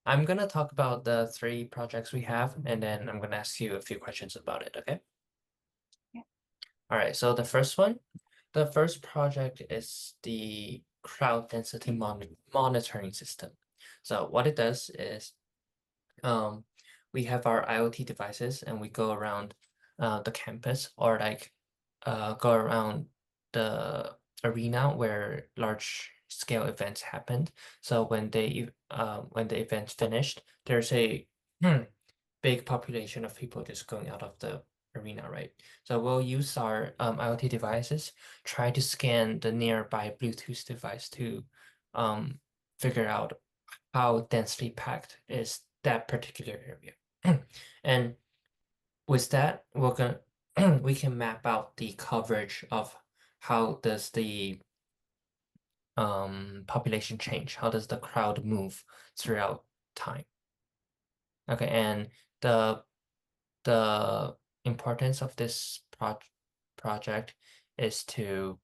I'm gonna talk about the three projects we have, and then I'm gonna ask you a few questions about it, okay? Yeah. All right, so the first project is the crowd density monitoring system. So what it does is um, we have our IoT devices and we go around the campus or like go around the arena where large scale events happened. So when the event's finished, there's a big population of people just going out of the arena, right? So we'll use our IoT devices, try to scan the nearby Bluetooth device to figure out how densely packed is that particular area. And with that, we're gonna we can map out the coverage of how does the population change, how does the crowd move throughout time. Okay, and the the importance of this project is to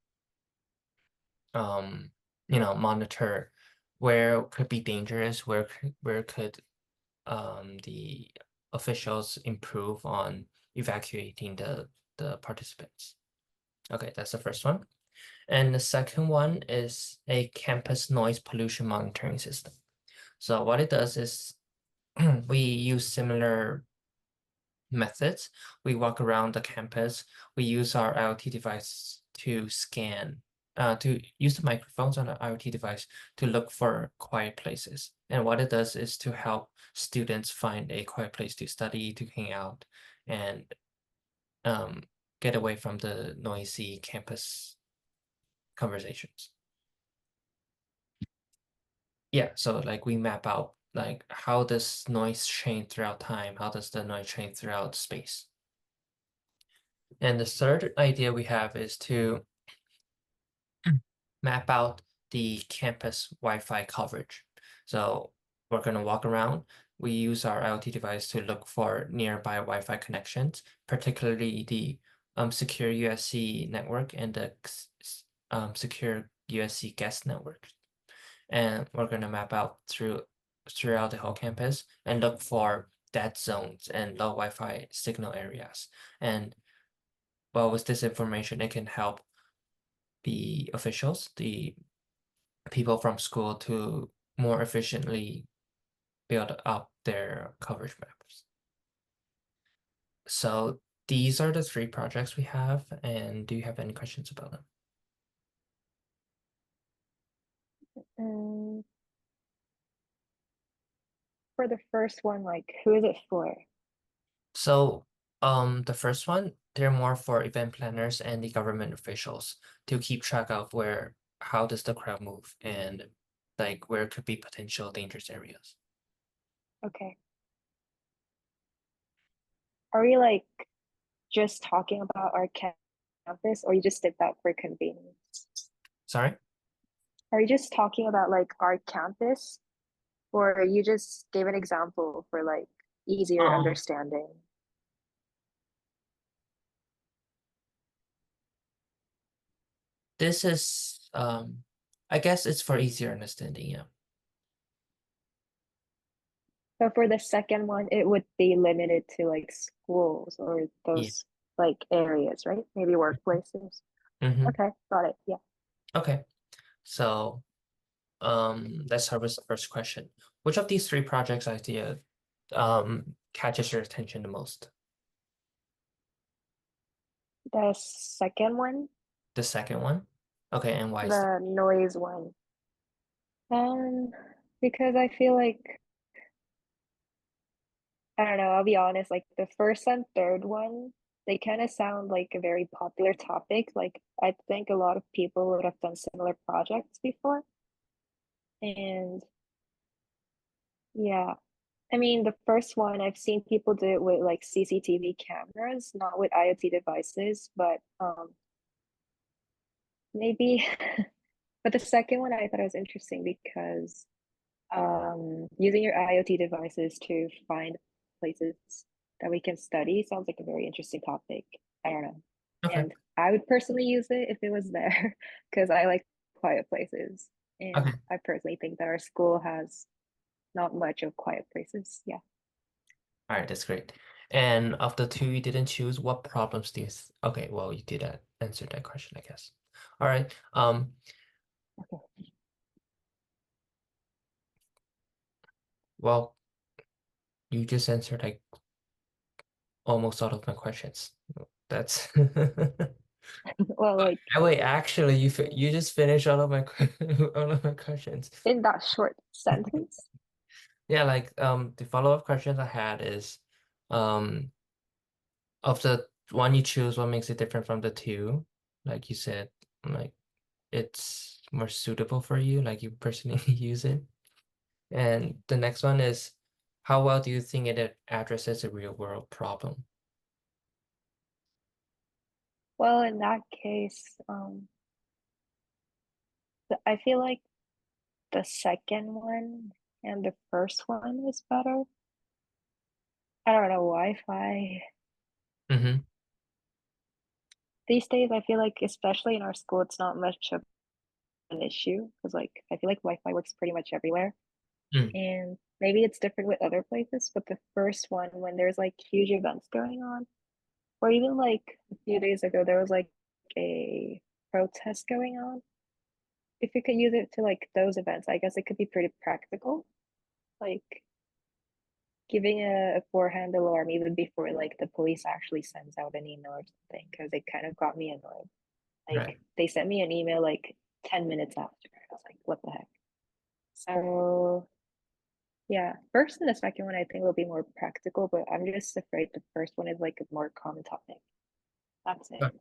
monitor where could be dangerous, where could the officials improve on evacuating the participants. Okay, that's the first one. And the second one is a campus noise pollution monitoring system. So what it does is we use similar methods. We walk around the campus. We use our IoT device to to use the microphones on the IoT device to look for quiet places. And what it does is to help students find a quiet place to study, to hang out, and um, get away from the noisy campus conversations. Yeah, so like we map out like how does noise change throughout time? How does the noise change throughout space? And the third idea we have is to map out the campus Wi-Fi coverage. So we're going to walk around. We use our IoT device to look for nearby Wi-Fi connections, particularly the secure USC network and the secure USC guest network. And we're going to map out throughout the whole campus and look for dead zones and low Wi-Fi signal areas. And well, with this information, it can help the officials, the people from school to more efficiently build up their coverage maps. So these are the three projects we have, and do you have any questions about them? Um, for the first one, like, who is it for? So the first one, they're more for event planners and the government officials to keep track of how does the crowd move and like where could be potential dangerous areas. Okay. Are we like just talking about our campus, or you just did that for convenience? Sorry? Are you just talking about like our campus, or you just gave an example for like easier Um, understanding? this is I guess it's for easier understanding, yeah. So for the second one, it would be limited to like schools or Yeah. those like areas, right? Maybe workplaces. Mm-hmm. Okay, got it. Yeah. Okay. So let's start with the first question. Which of these three projects idea catches your attention the most? The second one, The second one? Okay, and why is that? the noise one. Um, because I feel like I don't know, I'll be honest, like the first and third one, they kind of sound like a very popular topic. Like I think a lot of people would have done similar projects before. And yeah, I mean, the first one, I've seen people do it with like CCTV cameras, not with IoT devices, but maybe. But the second one I thought it was interesting because using your IoT devices to find places that we can study sounds like a very interesting topic. I don't know. Okay. And I would personally use it if it was there because I like quiet places. Okay. And I personally think that our school has not much of quiet places. Yeah. All right, that's great. And of the two you didn't choose, what problems do you okay, well, you did answer that question, I guess. All right. Okay. Well, you just answered like almost all of my questions. That's Well, like wait, actually you just finished all of my all of my questions. in that short sentence. Yeah, like the follow-up questions I had is um of the one you choose, what makes it different from the two? Like you said, like it's more suitable for you, like you personally use it. And the next one is how well do you think it addresses a real world problem? Well, in that case, I feel like the second one and the first one is better. I don't know, Wi-Fi. Mm-hmm. These days, I feel like, especially in our school, it's not much of an issue because, like, I feel like Wi-Fi works pretty much everywhere. Mm, And maybe it's different with other places, but the first one, when there's like huge events going on, or even like a few days ago, there was like a protest going on. If you could use it to like those events, I guess it could be pretty practical. Like giving a forehand alarm even before like the police actually sends out an email or something, because it kind of got me annoyed. right. Like they sent me an email like 10 minutes after. I was like, what the heck? So yeah, first and the second one I think will be more practical, but I'm just afraid the first one is like a more common topic. That's it. Got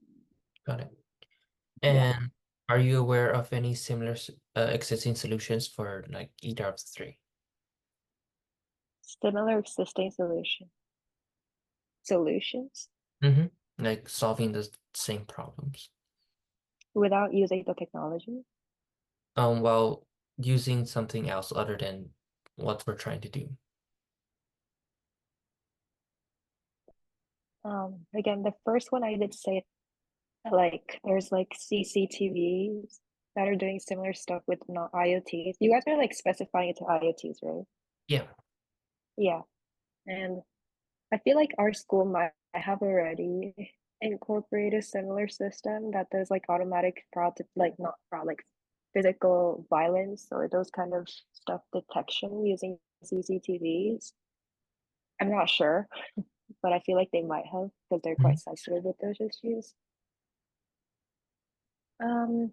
got it. Yeah. And are you aware of any similar existing solutions for like either of the three? Similar existing solutions Mm-hmm. Like solving the same problems. without using the technology. While using something else other than what we're trying to do. Again, the first one I did say like there's like CCTVs that are doing similar stuff with not IoTs. You guys are like specifying it to IoTs, right? Yeah. Yeah. And I feel like our school might have already incorporated a similar system that does like automatic fraud, like not fraud, like physical violence or those kind of stuff detection using CCTVs. I'm not sure, but I feel like they might have because they're quite Mhm. sensitive with those issues. Um,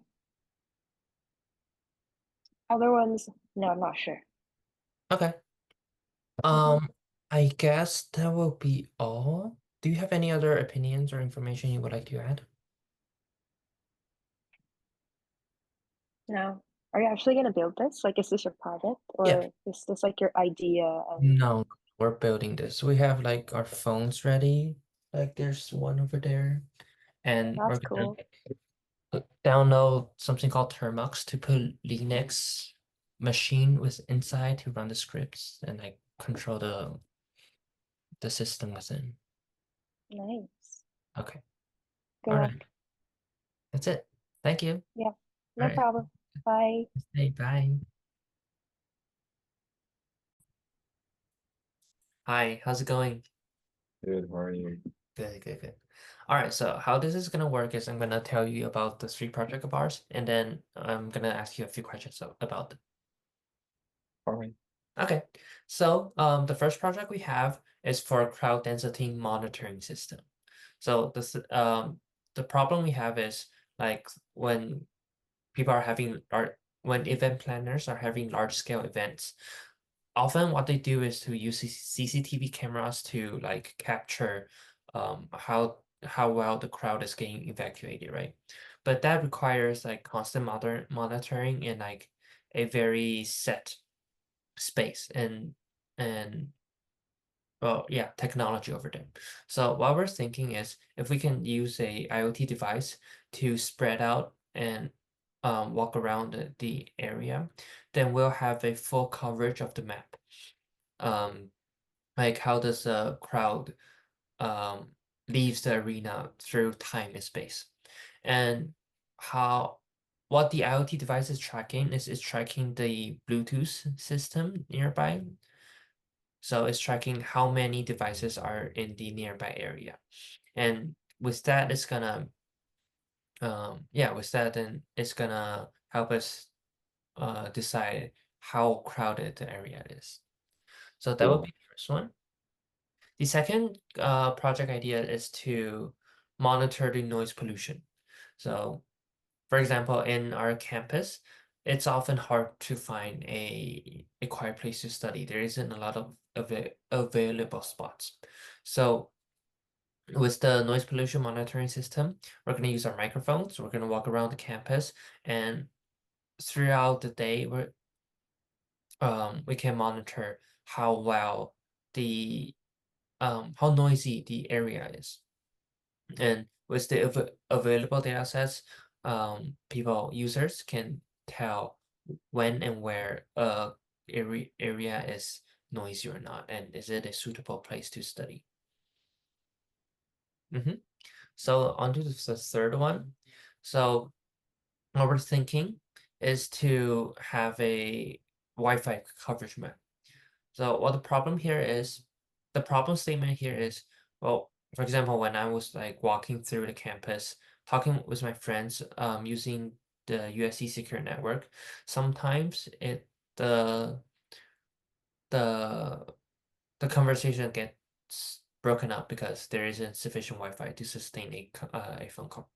Other ones, no, I'm not sure. Okay. Mhm. Um, I guess that will be all. Do you have any other opinions or information you would like to add? No. Are you actually gonna build this? Like, is this your project Yeah. or is this like your idea? No, we're building this. We have like our phones ready. Like there's one over there. And we're That's gonna cool. download something called Termux to put Linux machine with inside to run the scripts and like control the system within. Nice. Okay. Good All luck. right. That's it. Thank you. Yeah, All no right. problem. Bye. Hey, bye. Hi, how's it going? Good, how are you? Good, good, good. All right, so how this is gonna work is I'm gonna tell you about the three project of ours, and then I'm gonna ask you a few questions about them. All right. Okay, so the first project we have is for a crowd density monitoring system. So the problem we have is like when people are having large when event planners are having large scale events, often what they do is to use CCTV cameras to like capture how well the crowd is getting evacuated, right? But that requires like constant monitoring in like a very set space and well, yeah, technology over there. So what we're thinking is if we can use a IoT device to spread out and walk around the area, then we'll have a full coverage of the map. Um, like how does a crowd leaves the arena through time and space, and how what the IoT device is tracking is it's tracking the Bluetooth system nearby. So it's tracking how many devices are in the nearby area. And with that, it's gonna yeah, with that then it's gonna help us decide how crowded the area is. So that would Cool. be the first one. The second project idea is to monitor the noise pollution. So for example, in our campus, it's often hard to find a quiet place to study. There isn't a lot of available spots. So with the noise pollution monitoring system, we're going to use our microphones. We're going to walk around the campus, and throughout the day, we can monitor how well the how noisy the area is. And with the available data sets, users can tell when and where area is noisy or not, and is it a suitable place to study. So on to the third one. So what we're thinking is to have a Wi-Fi coverage map. So what the problem here is, the problem statement here is, well, for example, when I was like walking through the campus, talking with my friends, using the USC secure network, sometimes the the the conversation gets broken up because there isn't sufficient Wi-Fi to sustain a phone call.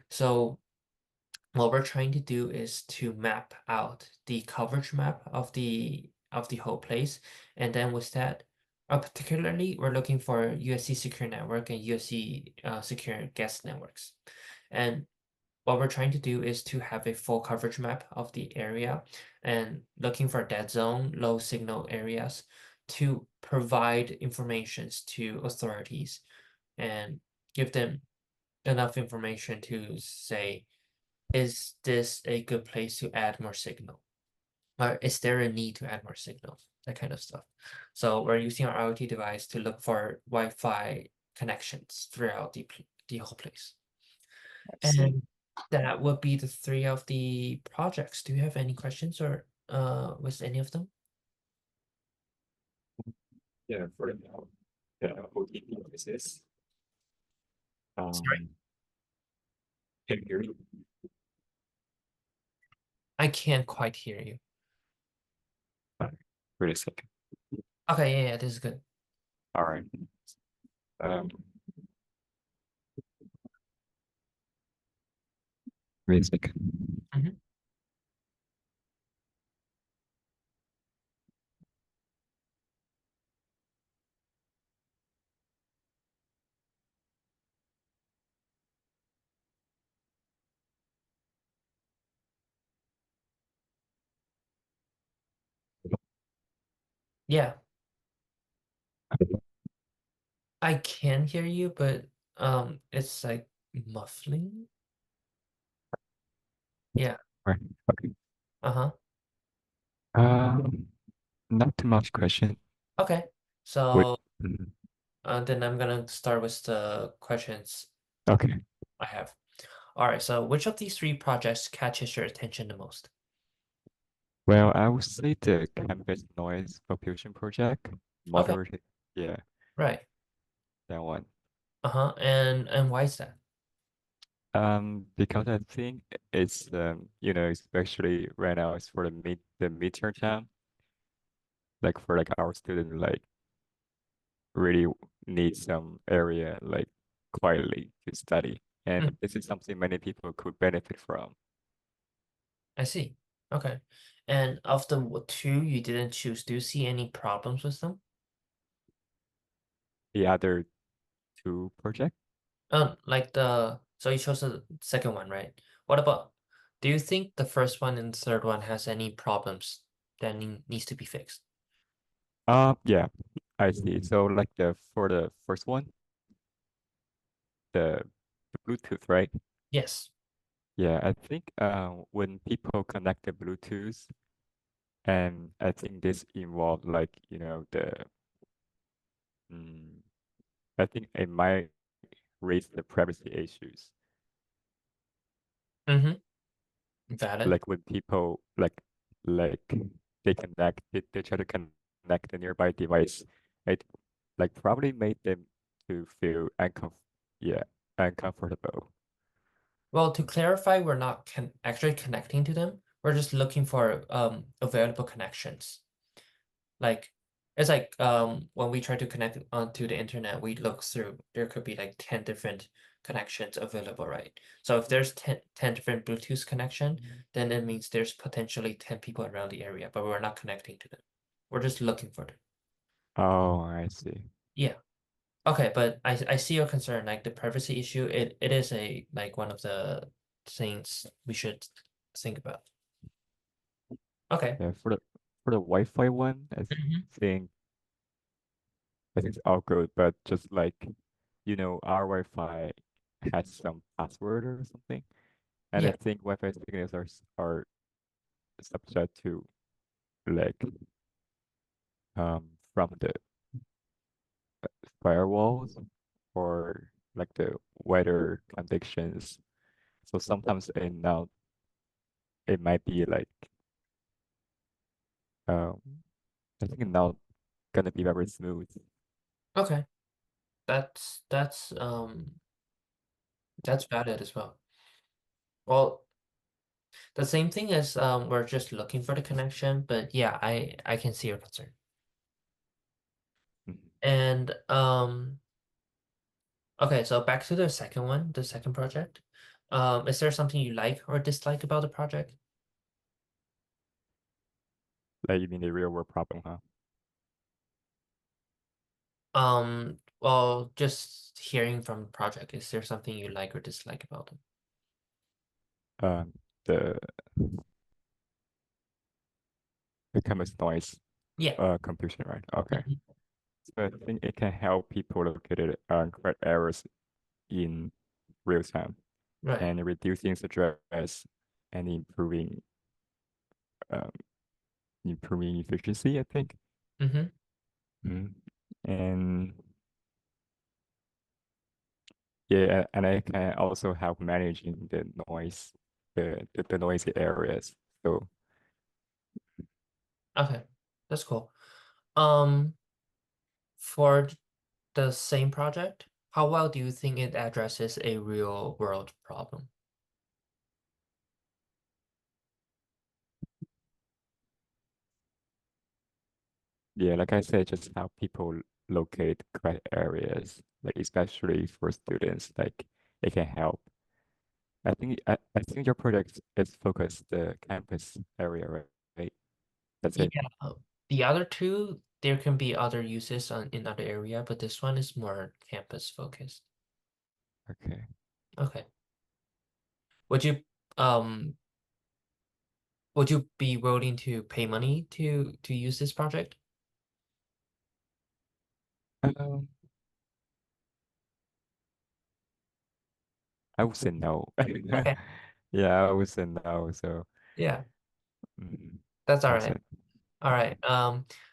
So what we're trying to do is to map out the coverage map of the whole place, and then with that, particularly we're looking for USC secure network and USC secure guest networks, and what we're trying to do is to have a full coverage map of the area and looking for dead zone, low signal areas to provide informations to authorities and give them enough information to say, is this a good place to add more signal? Or is there a need to add more signal? That kind of stuff. So we're using our IoT device to look for Wi-Fi connections throughout the whole place. I see. And that would be the three of the projects. Do you have any questions or with any of them? Yeah, for the OTP devices. Sorry, Can you hear me? I can't quite hear you. Wait a second. Okay, yeah, this is good. All right. Um, Wait a second. Mhm. Yeah, I can hear you, but it's like muffling. Yeah. Right. Okay. Uh-huh. Not too much question. Okay. Wait. So Mhm. then I'm gonna start with the questions Okay. I have. All right, so which of these three projects catches your attention the most? Well, I would say the campus noise pollution project, Okay, moderate. Yeah, right. that one. Uh-huh. And why is that? Because I think it's especially right now it's for the midterm time, like for like our student like really need some area like quietly to study. Hmm, And this is something many people could benefit from. I see. Okay. And of the two you didn't choose, do you see any problems with them? The other two project, Like so you chose the second one, right? What about, do you think the first one and the third one has any problems that needs to be fixed? yeah, I see. So like the for the first one, the Bluetooth, right? Yes. Yeah, I think when people connect the Bluetooth, and I think this involved like, mm, I think it might raise the privacy issues. Mm-hmm. Valid. like when people like they try to connect the nearby device, it like probably made them to feel yeah, uncomfortable. Well, to clarify, we're not actually connecting to them. We're just looking for available connections. Like it's like when we try to connect onto the internet, we look through. There could be like 10 different connections available, right? So if there's 10 different Bluetooth connection, then it means there's potentially 10 people around the area, but we're not connecting to them. We're just looking for them. Oh, I see. Yeah. Okay, but I see your concern, like the privacy issue. It is a like one of the things we should think about. Okay. Yeah, for the Wi-Fi one, Mhm. think I think it's all good, but just like our Wi-Fi has some password or something, and I Yeah. think Wi-Fi signals are subject to like from the firewalls or like the weather conditions. So sometimes it might be like um I think not gonna be very smooth. Okay. That's that's um that's valid as well. Well, the same thing as we're just looking for the connection, but yeah, I can see your concern. Mhm. And okay, so back to the second one, the second project. Is there something you like or dislike about the project? Like you mean the real world problem, huh? Well, just hearing from the project, is there something you like or dislike about it? Um, the the chemist noise Yeah. computation, right? Okay. Mhm. So I think it can help people locate it correct errors in real time Right. and reducing stress and um, improving efficiency, I think. Mm-hmm. Mm. And yeah, and I can also help managing the noise, the noisy areas. So Okay. That's cool. Um, for the same project, how well do you think it addresses a real world problem? yeah, like I said, just help people locate correct areas, like especially for students, like it can help. I think your project is focused the campus area, right? That's Yeah, it. the other two, there can be other uses in other area, but this one is more campus focused. Okay. Okay. Would you um would you be willing to pay money to use this project? Um, I would say no. Okay. Yeah, I would say no. So, Yeah, mm, that's all that's right. it. All right.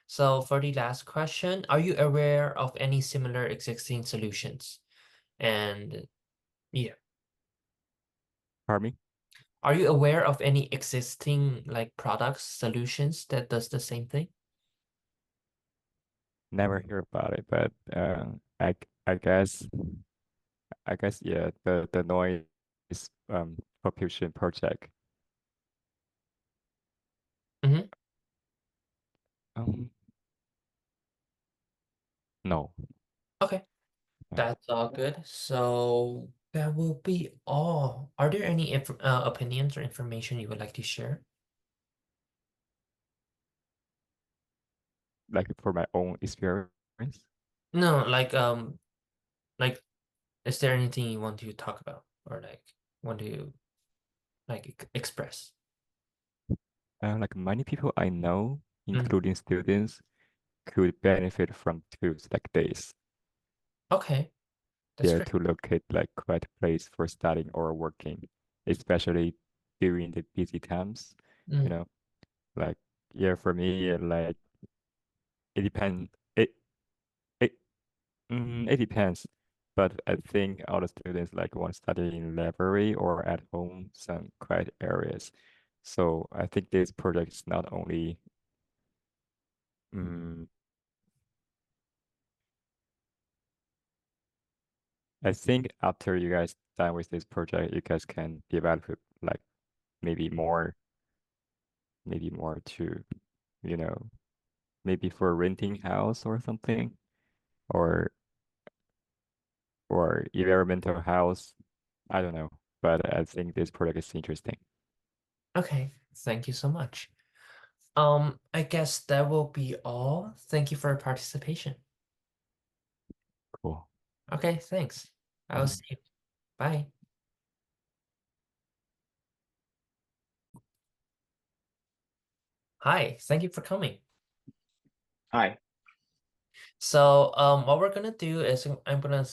So for the last question, are you aware of any similar existing solutions? And yeah, Pardon me? are you aware of any existing like products, solutions that does the same thing? Never hear about it, but I guess yeah, the noise population project. Mm-hmm. Um, no. Okay. Yeah. That's all good. So that will be all. Are there any opinions or information you would like to share? Like for my own experience. No, like is there anything you want to talk about or like want to like express? Like many people I know, Mm. including students, could benefit from tools like this. Okay, that's Yeah, great. to locate like quiet place for studying or working, especially during the busy times, you Mm. know. Like yeah, for me, like it depends. It it depends. But I think all the students like want to study in library or at home, some quiet areas. So I think this project is not only mm, I think after you guys done with this project, you guys can develop it, like maybe more, to, you know, maybe for renting house or something, or environmental house. I don't know, but I think this project is interesting. Okay, thank you so much. I guess that will be all. Thank you for your participation. Cool. Okay, thanks. I'll see you. Bye. Hi, thank you for coming. Hi. So, what we're gonna do is I'm gonna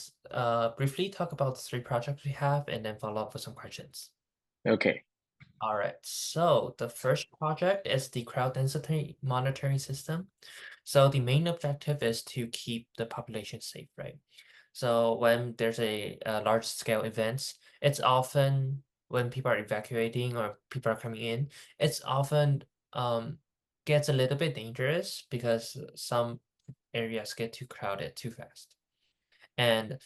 briefly talk about the three projects we have and then follow up with some questions. Okay. All right, so the first project is the crowd density monitoring system. So the main objective is to keep the population safe, right? So when there's a large scale events, it's often when people are evacuating or people are coming in, it's often gets a little bit dangerous because some areas get too crowded too fast. And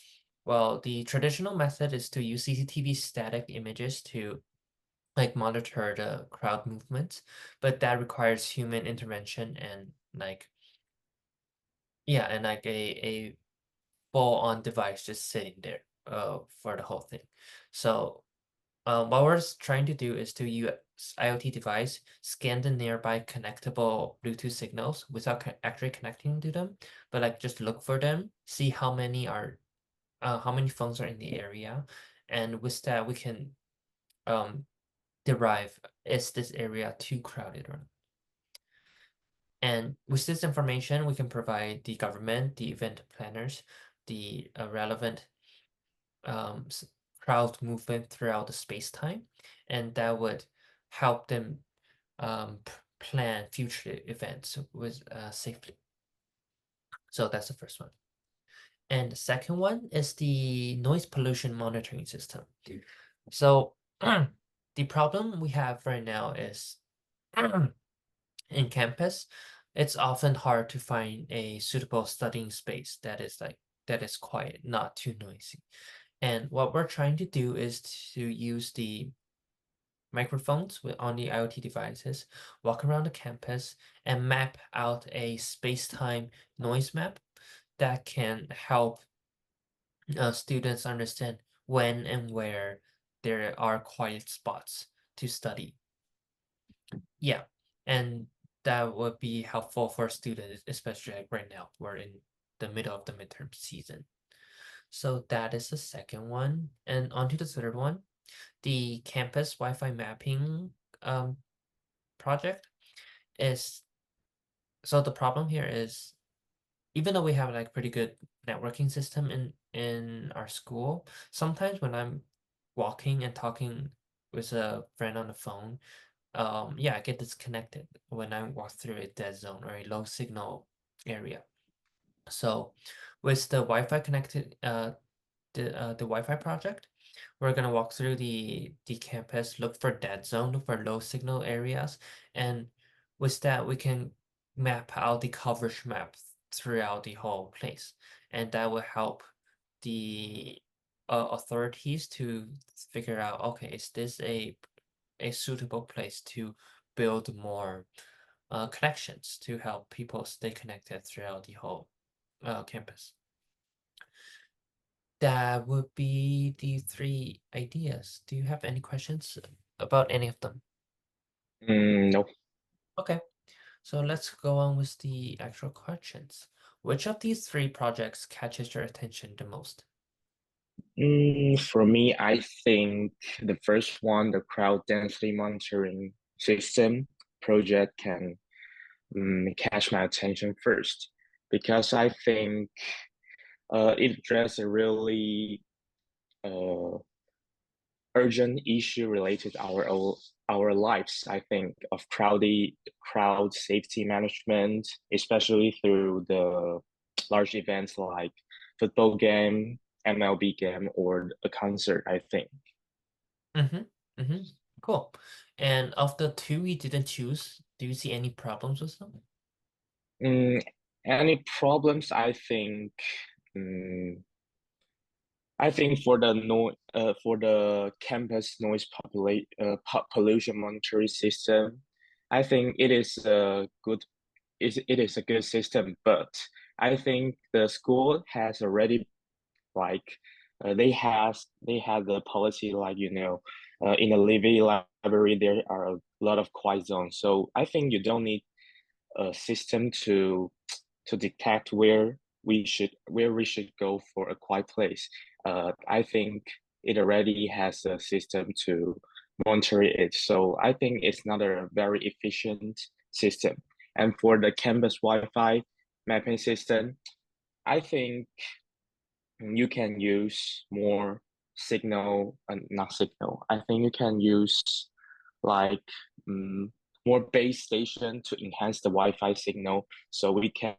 well, the traditional method is to use CCTV static images to like monitor the crowd movement, but that requires human intervention and like yeah, and like a full-on device just sitting there for the whole thing. So what we're trying to do is to use IoT device, scan the nearby connectable Bluetooth signals without actually connecting to them, but like just look for them, see how many phones are in the area, and with that we can derive is this area too crowded or not. And with this information, we can provide the government, the event planners, the relevant um, crowd movement throughout the space time, and that would help them plan future events with safely. So that's the first one. And the second one is the noise pollution monitoring system. So the problem we have right now is in campus, it's often hard to find a suitable studying space that is quiet, not too noisy. And what we're trying to do is to use the microphones on the IoT devices, walk around the campus, and map out a space-time noise map that can help students understand when and where there are quiet spots to study. Yeah, and that would be helpful for students, especially like right now, we're in the middle of the midterm season. So that is the second one. And on to the third one, the campus Wi-Fi mapping project is, so the problem here is even though we have like pretty good networking system in our school, sometimes when I'm walking and talking with a friend on the phone, yeah, I get disconnected when I walk through a dead zone or a low signal area. So with the Wi-Fi connected the Wi-Fi project, we're gonna walk through the campus, look for dead zone, look for low signal areas, and with that we can map out the coverage map throughout the whole place, and that will help the authorities to figure out, okay, is this a suitable place to build more connections to help people stay connected throughout the whole campus. That would be the three ideas. Do you have any questions about any of them? No. Okay, so let's go on with the actual questions. Which of these three projects catches your attention the most? For me, I think the first one, the crowd density monitoring system project can catch my attention first because I think it addresses a really uh, urgent issue related to our lives. I think of crowd safety management, especially through the large events like football game, MLB game, or a concert. I think. Mm-hmm. Mm-hmm. Cool. And of the two we didn't choose, do you see any problems with them? Any problems? Mm, I think for the for the campus noise pollution monitoring system, I think it is a good it is a good system, but I think the school has already like they have the policy like in the living library there are a lot of quiet zones. So I think you don't need a system to detect where we should go for a quiet place. I think it already has a system to monitor it. So I think it's not a very efficient system. And for the campus Wi-Fi mapping system, I think you can use more signal, not signal. I think you can use like um, more base station to enhance the Wi-Fi signal. So we can,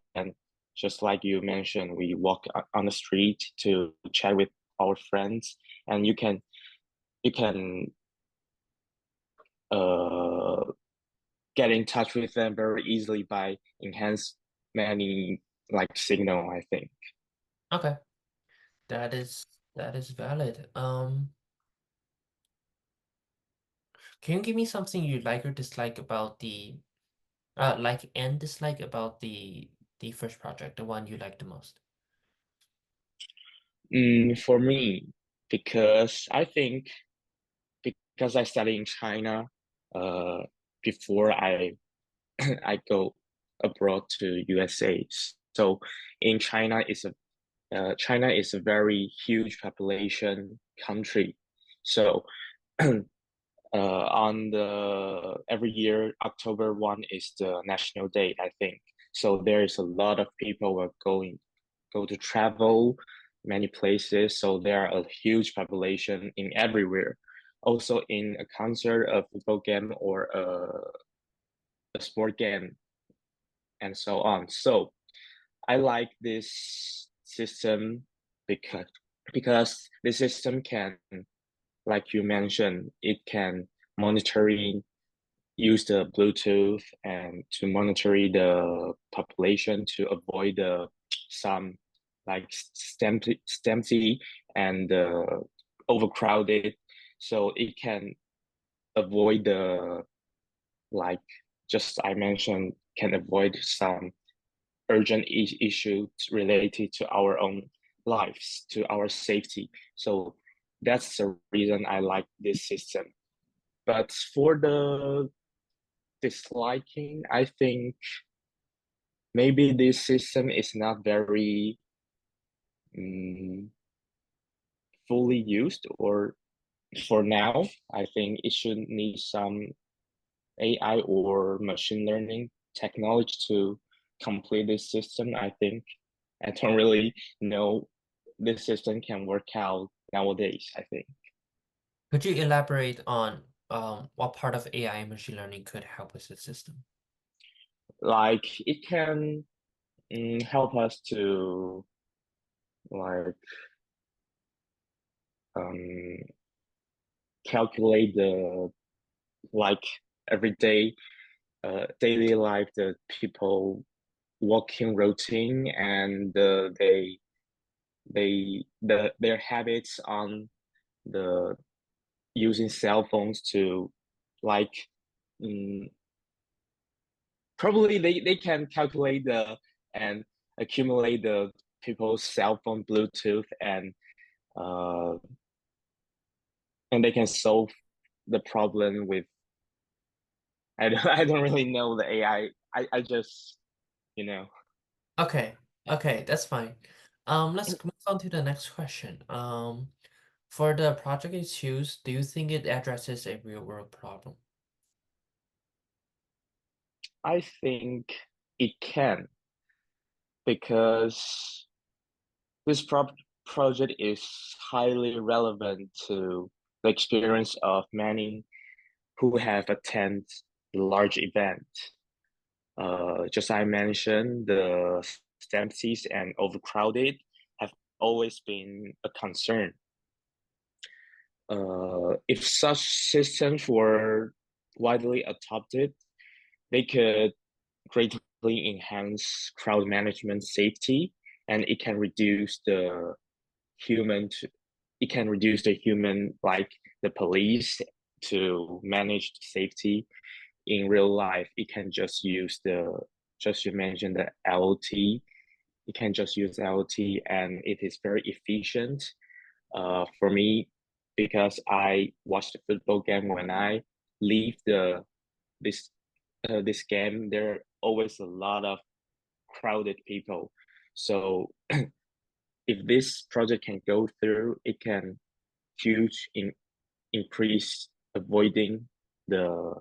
just like you mentioned, we walk on the street to chat with our friends, and you can uh get in touch with them very easily by enhance many like signal, I think. Okay, that is valid. Can you give me something you like or dislike about the like and dislike about the first project, the one you like the most? For me, because I think because I study in China, uh, before I go abroad to USA. So in China is a very huge population country. So on the every year October 1 is the national day, I think. So there is a lot of people who are go to travel many places. So there are a huge population in everywhere. Also in a concert, a football game, or a sport game, and so on. So I like this system because this system can, like you mentioned, it can monitoring use the Bluetooth and to monitor the population to avoid some like stamp and overcrowded. So it can avoid the like just I mentioned can avoid some urgent issues related to our own lives, to our safety. So that's the reason I like this system. But for the disliking, I think maybe this system is not very um, fully used, or for now, I think it should need some AI or machine learning technology to complete this system. I think I don't really know this system can work out nowadays, I think. Could you elaborate on what part of AI and machine learning could help with the system? Like it can help us to like um, calculate the like everyday daily life the people walking routine and their habits on the using cell phones to like um, probably they can calculate and accumulate the people's cell phone Bluetooth uh and they can solve the problem with I don't really know the AI. I just you know Okay, okay, that's fine. Let's move on to the next question. For the project you choose, do you think it addresses a real world problem? I think it can because this project is highly relevant to the experience of many who have attended the large event. Just I mentioned, the stampedes and overcrowded have always been a concern. If such systems were widely adopted, they could greatly enhance crowd management safety, and human to it can reduce the human, like the police, to manage safety in real life. It can just use the just you mentioned the LT. You can just use LT, and it is very efficient. For me, because I watch the football game when I leave this this game, there are always a lot of crowded people. So if this project can go through, it can huge increase avoiding the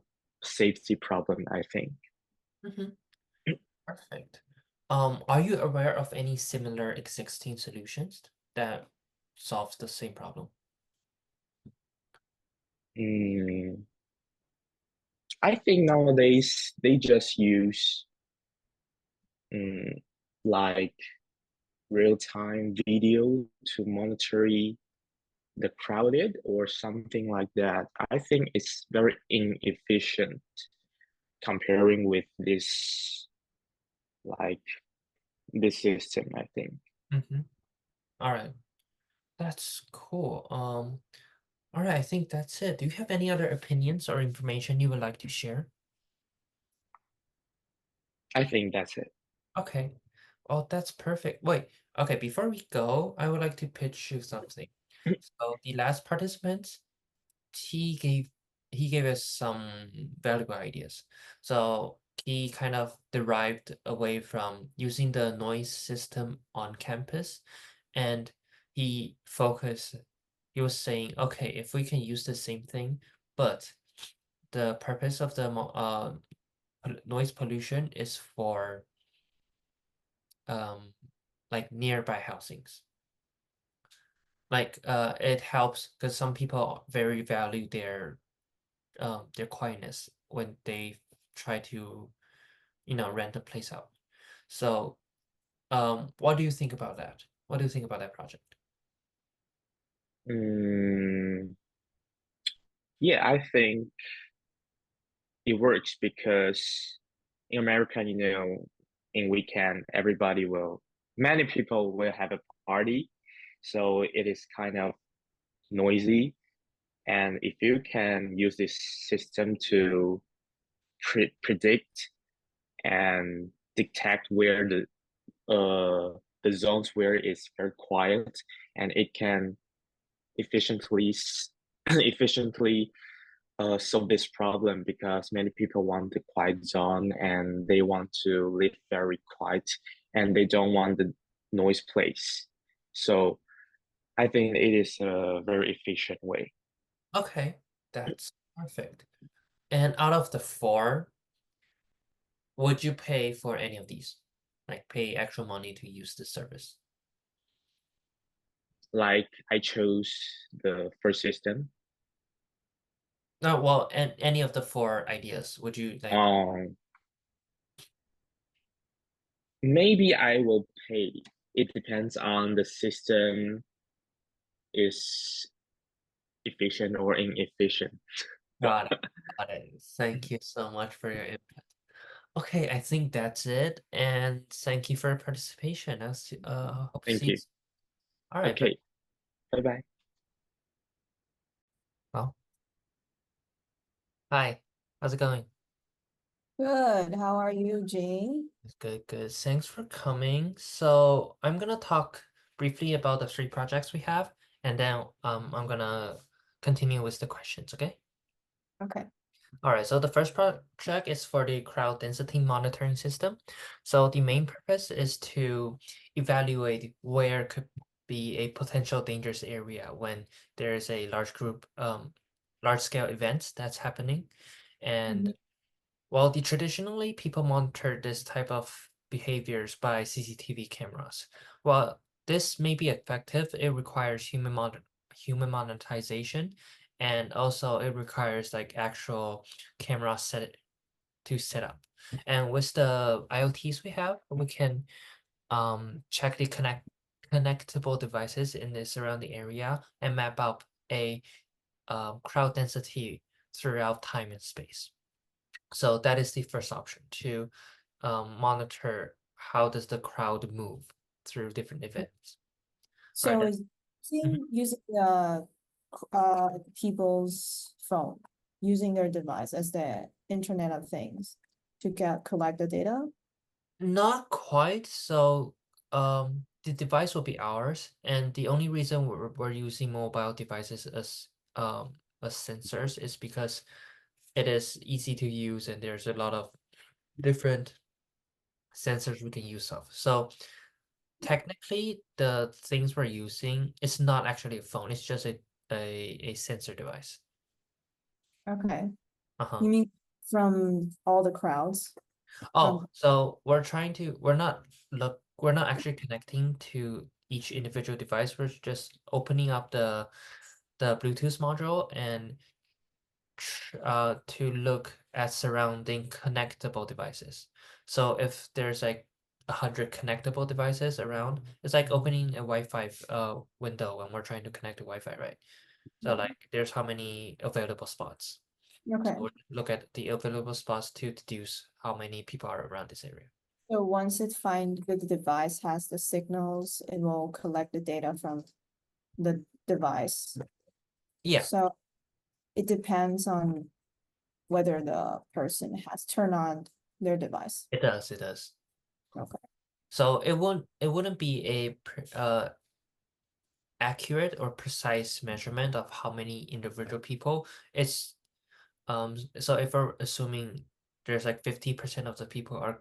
safety problem, I think. Mm-hmm. Perfect. Are you aware of any similar existing solutions that solves the same problem? Mm, I think nowadays they just use like real-time video to monitor the crowded or something like that. I think it's very inefficient comparing with like this system, I think. Mm-hmm. All right. That's cool. All right, I think that's it. Do you have any other opinions or information you would like to share? I think that's it. Okay. Oh, that's perfect. Wait, okay, before we go, I would like to pitch you something. So the last participant, he gave he gave us some valuable ideas. So he kind of derived away from using the noise system on campus, and he was saying, okay, if we can use the same thing, but the purpose of the noise pollution is for um like nearby housings. Like it helps because some people very value their quietness when they try to, rent a place out. So what do you think about that? What do you think about that project? Mm, yeah, I think it works because in America, in weekend, many people will have a party. So it is kind of noisy. And if you can use this system to predict and detect where the zones where it's very quiet, and it can efficiently efficiently solve this problem, because many people want the quiet zone and they want to live very quiet and they don't want the noise place. So I think it is a very efficient way. Okay, that's perfect. And out of the four, would you pay for any of these? Like pay extra money to use the service? Like I chose the first system. No, well, and any of the four ideas, would you like? Um, Maybe I will pay. It depends on the system is efficient or inefficient. Got it. Got it. Thank you so much for your input. Okay, I think that's it. And thank you for your participation. Hope to Thank see you you. soon. All right, Okay, bye bye. well, hi. How's it going? Good. How are you, Jane? It's good, good. Thanks for coming. So I'm gonna talk briefly about the three projects we have, and then I'm gonna continue with the questions, okay? Okay. All right, so the first project is for the crowd density monitoring system. So the main purpose is to evaluate where could be a potential dangerous area when there is a large scale events that's happening. And Mhm. while traditionally people monitor this type of behaviors by CCTV cameras, while this may be effective, it requires human monetization, and also it requires like actual camera set up. And with the IoTs we have, we can check the connectable devices in the surrounding area and map out a crowd density throughout time and space. So that is the first option, to monitor how does the crowd move through different events. So Right. is Mhm. using people's phone, using their device as the Internet of Things to collect the data? Not quite. So the device will be ours, and the only reason we're using mobile devices as sensors is because it is easy to use and there's a lot of different sensors we can use of. So technically the things we're using is not actually a phone, it's just a sensor device. Okay. Uh-huh. You mean from all the crowds? Oh, so we're not actually connecting to each individual device. We're just opening up the Bluetooth module and to look at surrounding connectable devices. So if there's like 100 connectable devices around, it's like opening a Wi-Fi window when we're trying to connect to Wi-Fi, right? So like there's how many available spots. Okay. So we'll look at the available spots to deduce how many people are around this area. So once it finds that the device has the signals, it will collect the data from the device. Yeah, So it depends on whether the person has turned on their device. it does. It does. Okay. So it wouldn't be a accurate or precise measurement of how many individual people. It's so if we're assuming there's like 50% of the people are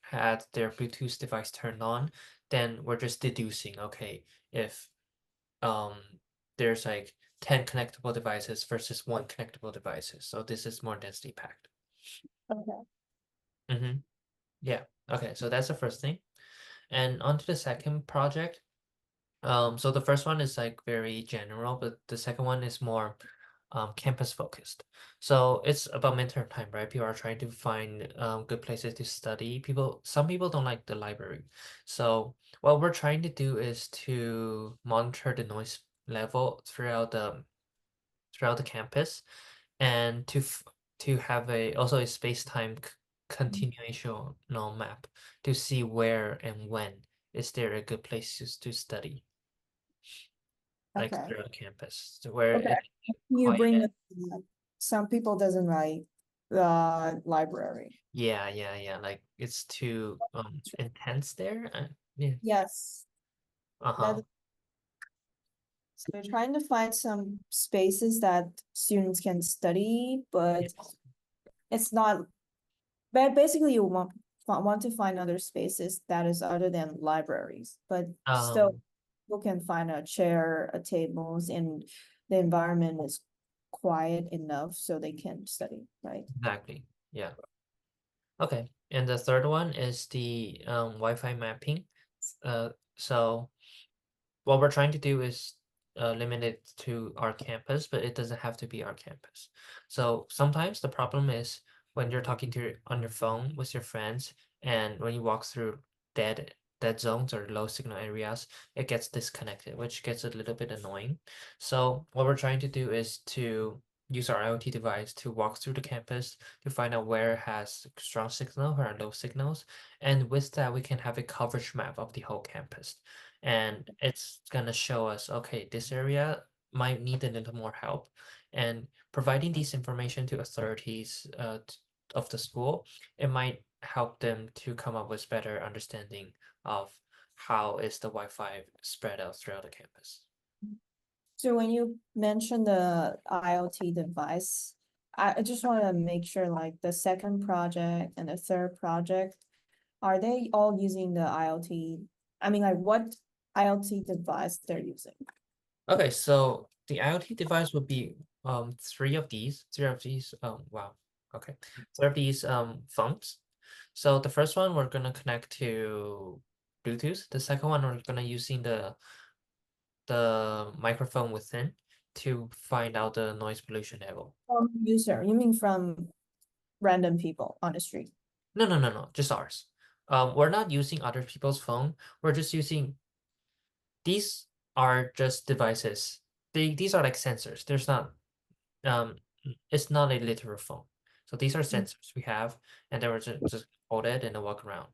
had their Bluetooth device turned on, then we're just deducing, okay, if um there's like 10 connectable devices versus one connectable devices. So this is more densely packed. Okay. Mm-hmm. Yeah. Okay, so that's the first thing. And on to the second project. So the first one is like very general, but the second one is more campus focused. So it's about midterm time, right? People are trying to find good places to study. Some people don't like the library. So what we're trying to do is to monitor the noise level throughout the campus, and to have also a space-time continuational map to see where and when is there a good place to study, like Okay. throughout campus, where Okay. it's You bring quiet. some people doesn't like the library. Yeah. Like it's too intense there. Yeah. Yes. That Uh-huh. So we're trying to find some spaces that students can study, but Yes. it's not, but basically you want to find other spaces that is other than libraries, but still Um, people can find a chair, a tables, and the environment is quiet enough so they can study, right? exactly. Yeah. Okay. And the third one is the Wi-Fi mapping. So what we're trying to do is limit it to our campus, but it doesn't have to be our campus. So sometimes the problem is when you're talking on your phone with your friends, and when you walk through dead zones or low signal areas, it gets disconnected, which gets a little bit annoying. So what we're trying to do is to use our IoT device to walk through the campus to find out where it has strong signal, where are low signals, and with that we can have a coverage map of the whole campus, and it's gonna show us, okay, this area might need a little more help, and providing these information to authorities of the school, it might help them to come up with better understanding of how is the Wi-Fi spread out throughout the campus. So when you mention the IoT device, I just want to make sure like the second project and the third project, are they all using the IoT? I mean, like what IoT device they're using? Okay, so the IoT device would be three of these wow, okay, three of these phones. So the first one we're gonna connect to Bluetooth. The second one we're gonna using the microphone within to find out the noise pollution level. From user, you mean from random people on the street? No, just ours. We're not using other people's phone. We're just using, these are just devices. These are like sensors. There's not it's not a literal phone. So these are sensors we have, and they were just hold it and then walk around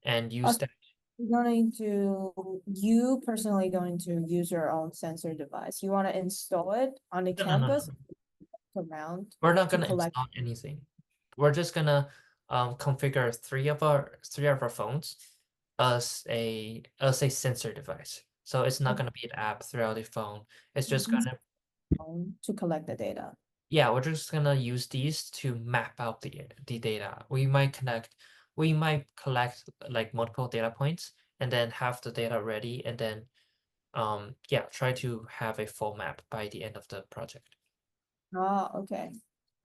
and use that. You personally going to use your own sensor device. You want to install it on the No, no, no, campus no. around We're not to gonna collect. install anything. We're just gonna configure three of our phones as a sensor device. So it's not gonna be an app throughout the phone. It's just gonna To collect the data. yeah, we're just gonna use these to map out the data. We might collect like multiple data points and then have the data ready and then yeah, try to have a full map by the end of the project. Oh, okay.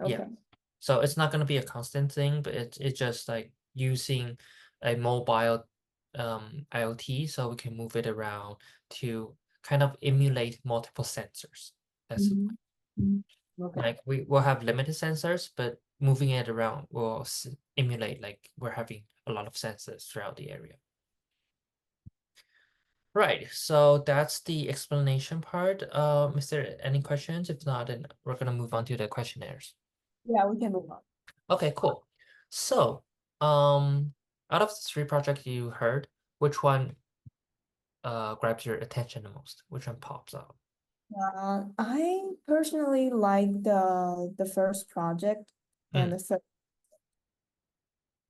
Yeah. Okay. So it's not gonna be a constant thing, but it's just like using a mobile IoT so we can move it around to kind of emulate multiple sensors. That's Okay. like we will have limited sensors, but moving it around will emulate like we're having a lot of sensors throughout the area. Right, so that's the explanation part. Is there any questions? If not, then we're gonna move on to the questionnaires. Yeah, we can move on. Okay, cool. So, out of the three projects you heard, which one grabs your attention the most? Which one pops up? I personally like the first project and the third.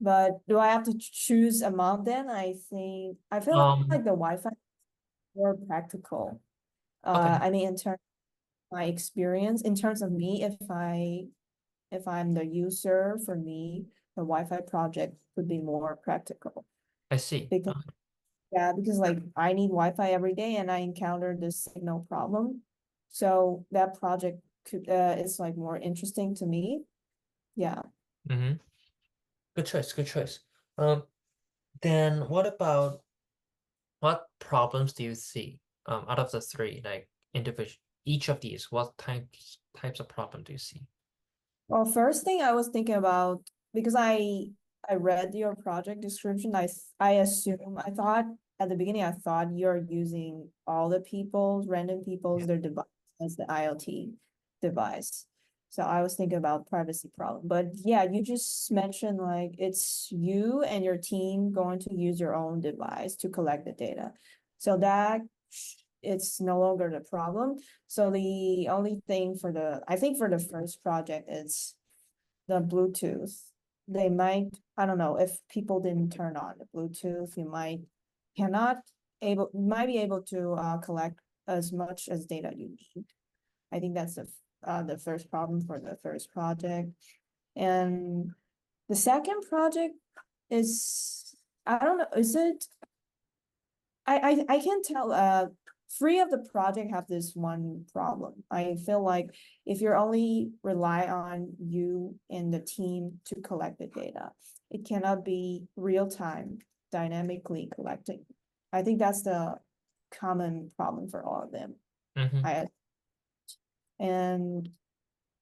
But do I have to choose among them? I feel like the Wi-Fi is more practical. Okay. I mean, in terms of my experience, in terms of me, if I'm the user, for me, the Wi-Fi project would be more practical. I see. Because yeah, because like I need Wi-Fi every day and I encounter this signal problem. So that project is like more interesting to me. Yeah. Mm-hmm. Good choice, good choice. Then what about what problems do you see out of the three, like individual each of these, what types of problem do you see? Well, first thing I was thinking about, because I read your project description, I thought at the beginning I thought you're using all the random people's their device as the IoT device. So I was thinking about privacy problem. But yeah, you just mentioned like it's you and your team going to use your own device to collect the data. So that it's no longer the problem. So the only thing I think for the first project is the Bluetooth. They might, I don't know, if people didn't turn on the Bluetooth, you might be able to collect as much as data you need. I think that's the first problem for the first project. And the second project is, I don't know, is it I can tell three of the project have this one problem. I feel like if you're only rely on you and the team to collect the data, it cannot be real time dynamically collecting. I think that's the common problem for all of them. And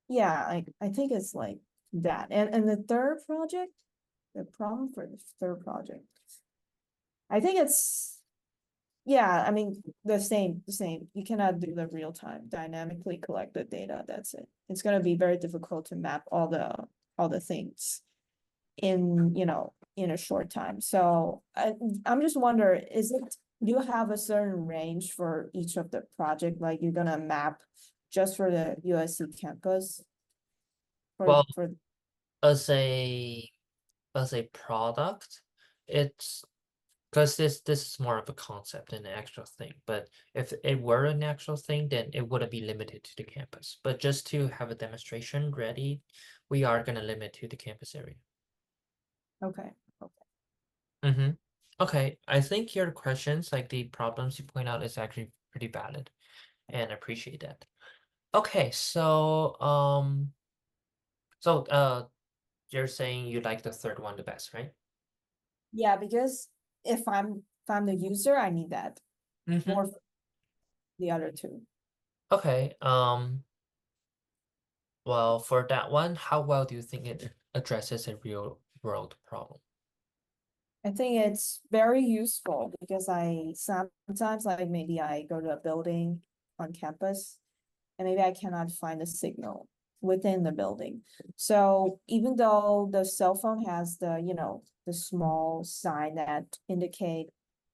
yeah, I think it's like that. And the third project, the problem for the third project, I think it's yeah, I mean, the same. You cannot do the real time dynamically collect the data. That's it. It's gonna be very difficult to map all the things in a short time. So I'm just wondering, do you have a certain range for each of the project? Like you're gonna map just for the USC campus? Well, For as a product, it's because this is more of a concept than an actual thing. But if it were an actual thing, then it wouldn't be limited to the campus. But just to have a demonstration ready, we are gonna limit to the campus area. Okay. Mm-hmm. Okay, I think your questions, like the problems you point out, is actually pretty valid, and I appreciate that. Okay, so you're saying you like the third one the best, right? Yeah, because if I'm the user, I need that more the other two. Okay, well, for that one, how well do you think it addresses a real world problem? I think it's very useful because I sometimes like maybe I go to a building on campus and maybe I cannot find a signal within the building. So even though the cell phone has the, the small sign that indicate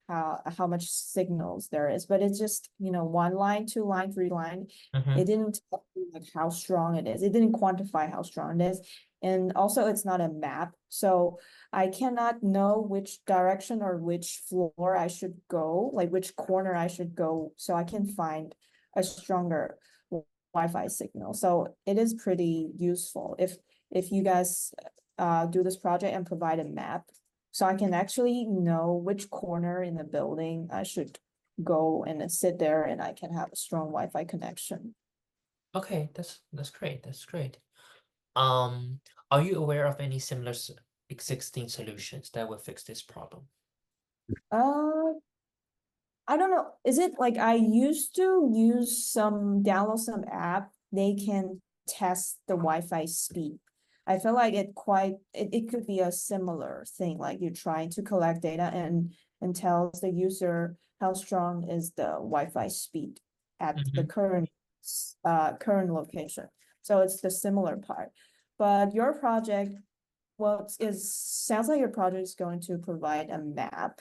how much signals there is, but it's just, 1 line, 2 line, 3 line. Mhm. It didn't tell you like how strong it is. It didn't quantify how strong it is. And also it's not a map. So I cannot know which direction or which floor I should go, like which corner I should go, so I can find a stronger Wi-Fi signal. So it is pretty useful if you guys do this project and provide a map, so I can actually know which corner in the building I should go and then sit there and I can have a strong Wi-Fi connection. Okay, that's great. That's great. Are you aware of any similar existing solutions that will fix this problem? Uh, I don't know. Is it like I used to download some app, they can test the Wi-Fi speed. I feel like it could be a similar thing, like you're trying to collect data and tells the user how strong is the Wi-Fi speed at the current location. So it's the similar part. But your project, well, sounds like your project is going to provide a map.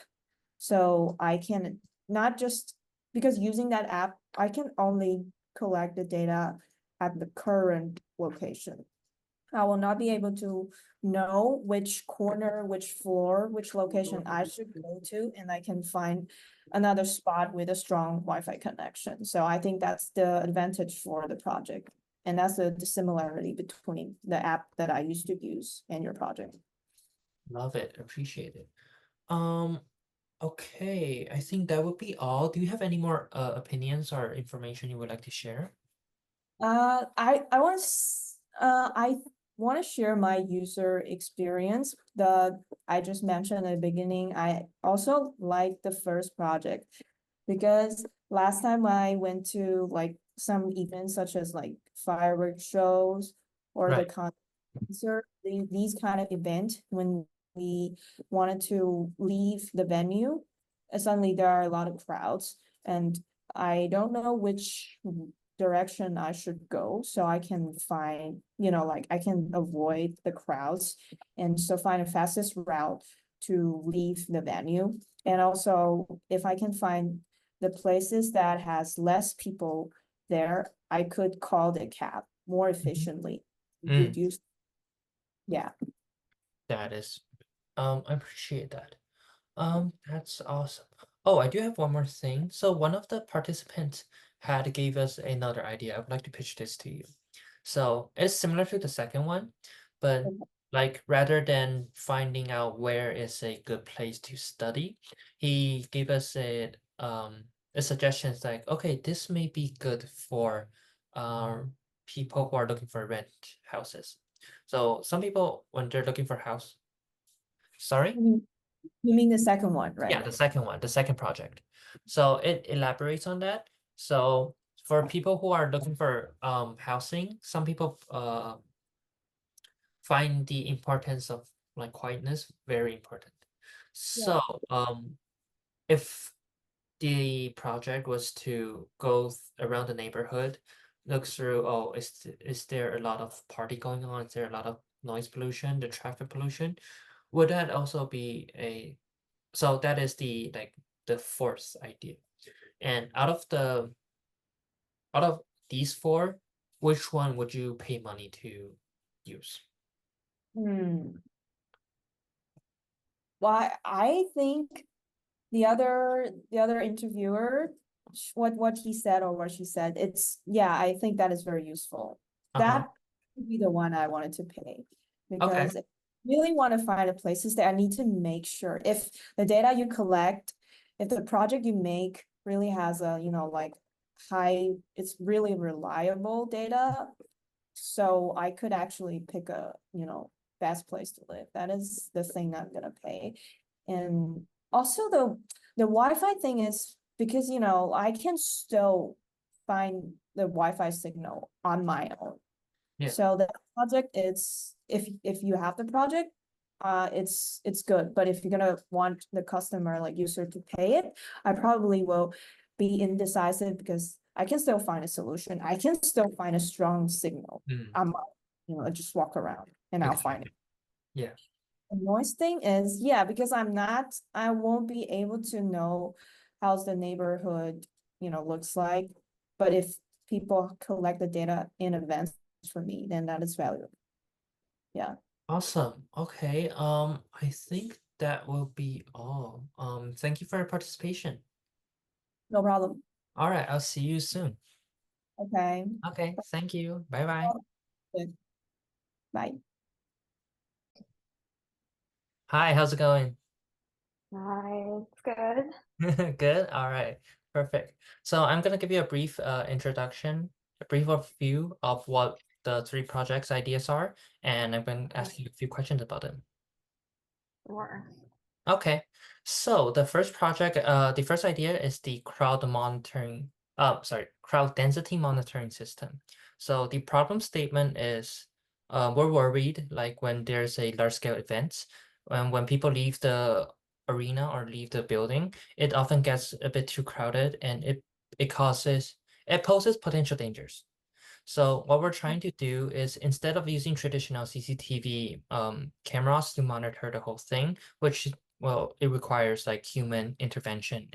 So I can not just, because using that app, I can only collect the data at the current location. I will not be able to know which corner, which floor, which location I should go to, and I can find another spot with a strong Wi-Fi connection. So I think that's the advantage for the project. And that's the similarity between the app that I used to use and your project. Love it. Appreciate it. Um, okay, I think that would be all. Do you have any more opinions or information you would like to share? I want to share my user experience. I just mentioned at the beginning, I also like the first project because last time I went to like some events such as like fireworks shows or the Right. concert, these kind of event when we wanted to leave the venue, suddenly there are a lot of crowds and I don't know which direction I should go so I can find, like I can avoid the crowds and so find the fastest route to leave the venue. And also if I can find the places that has less people there, I could call the cab more efficiently. Mm. Reduce. Yeah. That is, I appreciate that. That's awesome. Oh, I do have one more thing. So one of the participants gave us another idea. I would like to pitch this to you. So it's similar to the second one, but like rather than finding out where is a good place to study, he gave us a suggestion like, okay, this may be good for people who are looking for rent houses. So some people when they're looking for house, sorry? You mean the second one, right? Yeah, the second one, the second project. So it elaborates on that. So for people who are looking for housing, some people find the importance of like quietness very important. So if the project was to go around the neighborhood, look through, oh, is there a lot of party going on? Is there a lot of noise pollution, the traffic pollution? Would that also be so that is the fourth idea. And out of these four, which one would you pay money to use? Well, I think the other interviewer, what he said or what she said, I think that is very useful. That would be the one I wanted to pay Okay. because I really want to find the places that I need to make sure if the data you collect, if the project you make really has a, like it's really reliable data. So I could actually pick a, best place to live. That is the thing I'm gonna pay. And also the Wi-Fi thing is because, I can still find the Wi-Fi signal on my own. Yeah. So the project is, if you have the project, it's good. But if you're gonna want the customer, like user, to pay it, I probably will be indecisive because I can still find a solution. I can still find a strong signal. I'm, just walk around and I'll find it. Yeah. The noise thing is, yeah, because I won't be able to know how's the neighborhood, looks like. But if people collect the data in advance for me, then that is valuable. Yeah. Awesome. Okay. I think that will be all. Thank you for your participation. No problem. All right, I'll see you soon. Okay. Okay, thank you. Bye bye. Good. Bye. Hi, how's it going? Hi, it's good. Good. All right. Perfect. So I'm gonna give you a brief introduction, a brief overview of what the three projects ideas are, and I'm going to ask you a few questions about them. Sure. Okay. So the first project, the first idea is the crowd monitoring, crowd density monitoring system. So the problem statement is, we're worried like when there's a large scale event, when people leave the arena or leave the building, it often gets a bit too crowded and it poses potential dangers. So what we're trying to do is instead of using traditional CCTV cameras to monitor the whole thing, which well, it requires like human intervention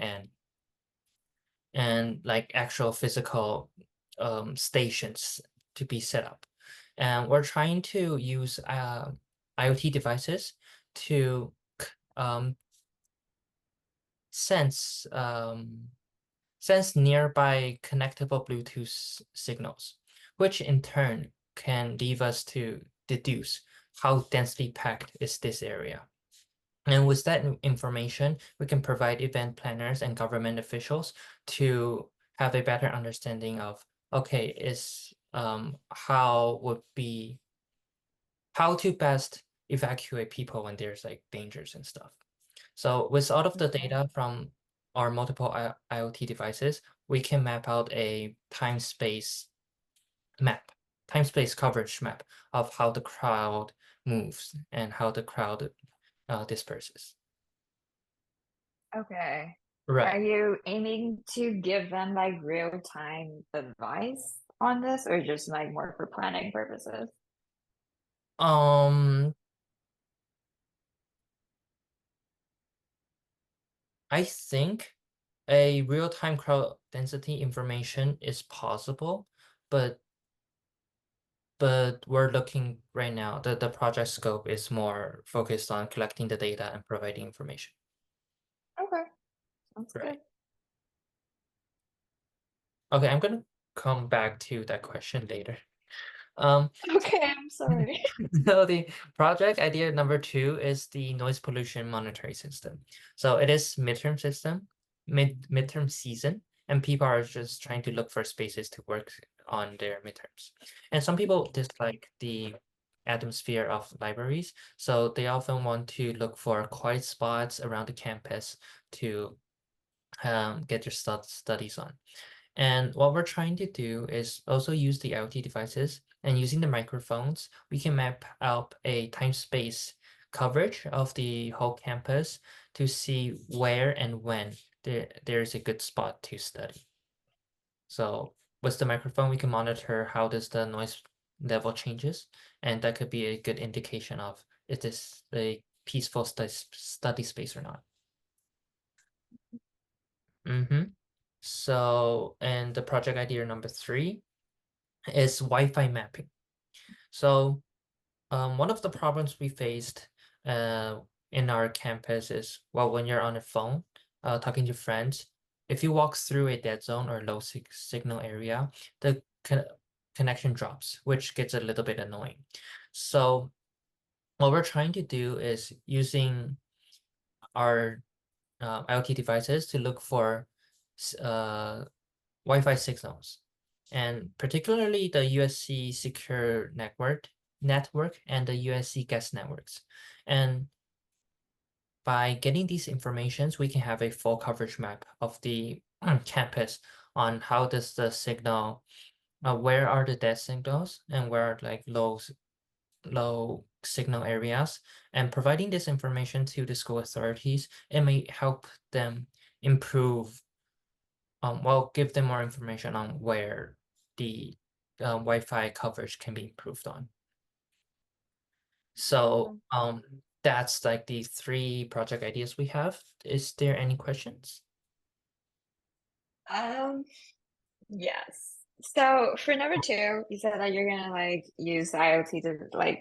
and like actual physical stations to be set up. And we're trying to use IoT devices to um, sense sense nearby connectable Bluetooth signals, which in turn can leave us to deduce how densely packed is this area. And with that information, we can provide event planners and government officials to have a better understanding of, okay, how to best evacuate people when there's like dangers and stuff. So with all of the data from our multiple IoT devices, we can map out a time-space coverage map of how the crowd moves and how the crowd disperses. Okay. Are Right. you aiming to give them like real-time advice on this or just like more for planning purposes? I think a real-time crowd density information is possible, but we're looking right now, the project scope is more focused on collecting the data and providing information. Okay. Sounds Right. good. Okay, I'm gonna come back to that question later. Okay, I'm sorry. So the project idea number 2 is the noise pollution monitoring system. So it is midterm season, and people are just trying to look for spaces to work on their midterms. And some people dislike the atmosphere of libraries, so they often want to look for quiet spots around the campus to get your studies on. And what we're trying to do is also use the IoT devices, and using the microphones, we can map out a time-space coverage of the whole campus to see where and when there's a good spot to study. So with the microphone, we can monitor how does the noise level changes, and that could be a good indication of is this a peaceful study space or not. So, and the project idea number 3 is Wi-Fi mapping. So, one of the problems we faced in our campus is, well, when you're on a phone, talking to friends, if you walk through a dead zone or low signal area, the connection drops, which gets a little bit annoying. So, what we're trying to do is using our IoT devices to look for Wi-Fi signals, and particularly the USC secure network and the USC guest networks. And by getting these informations, we can have a full coverage map of the campus on how does the signal, where are the dead signals and where are like low signal areas. And providing this information to the school authorities, it may help them improve well, give them more information on where the Wi-Fi coverage can be improved on. So that's like the 3 project ideas we have. Is there any questions? Yes. So for number 2, you said that you're gonna like use IoT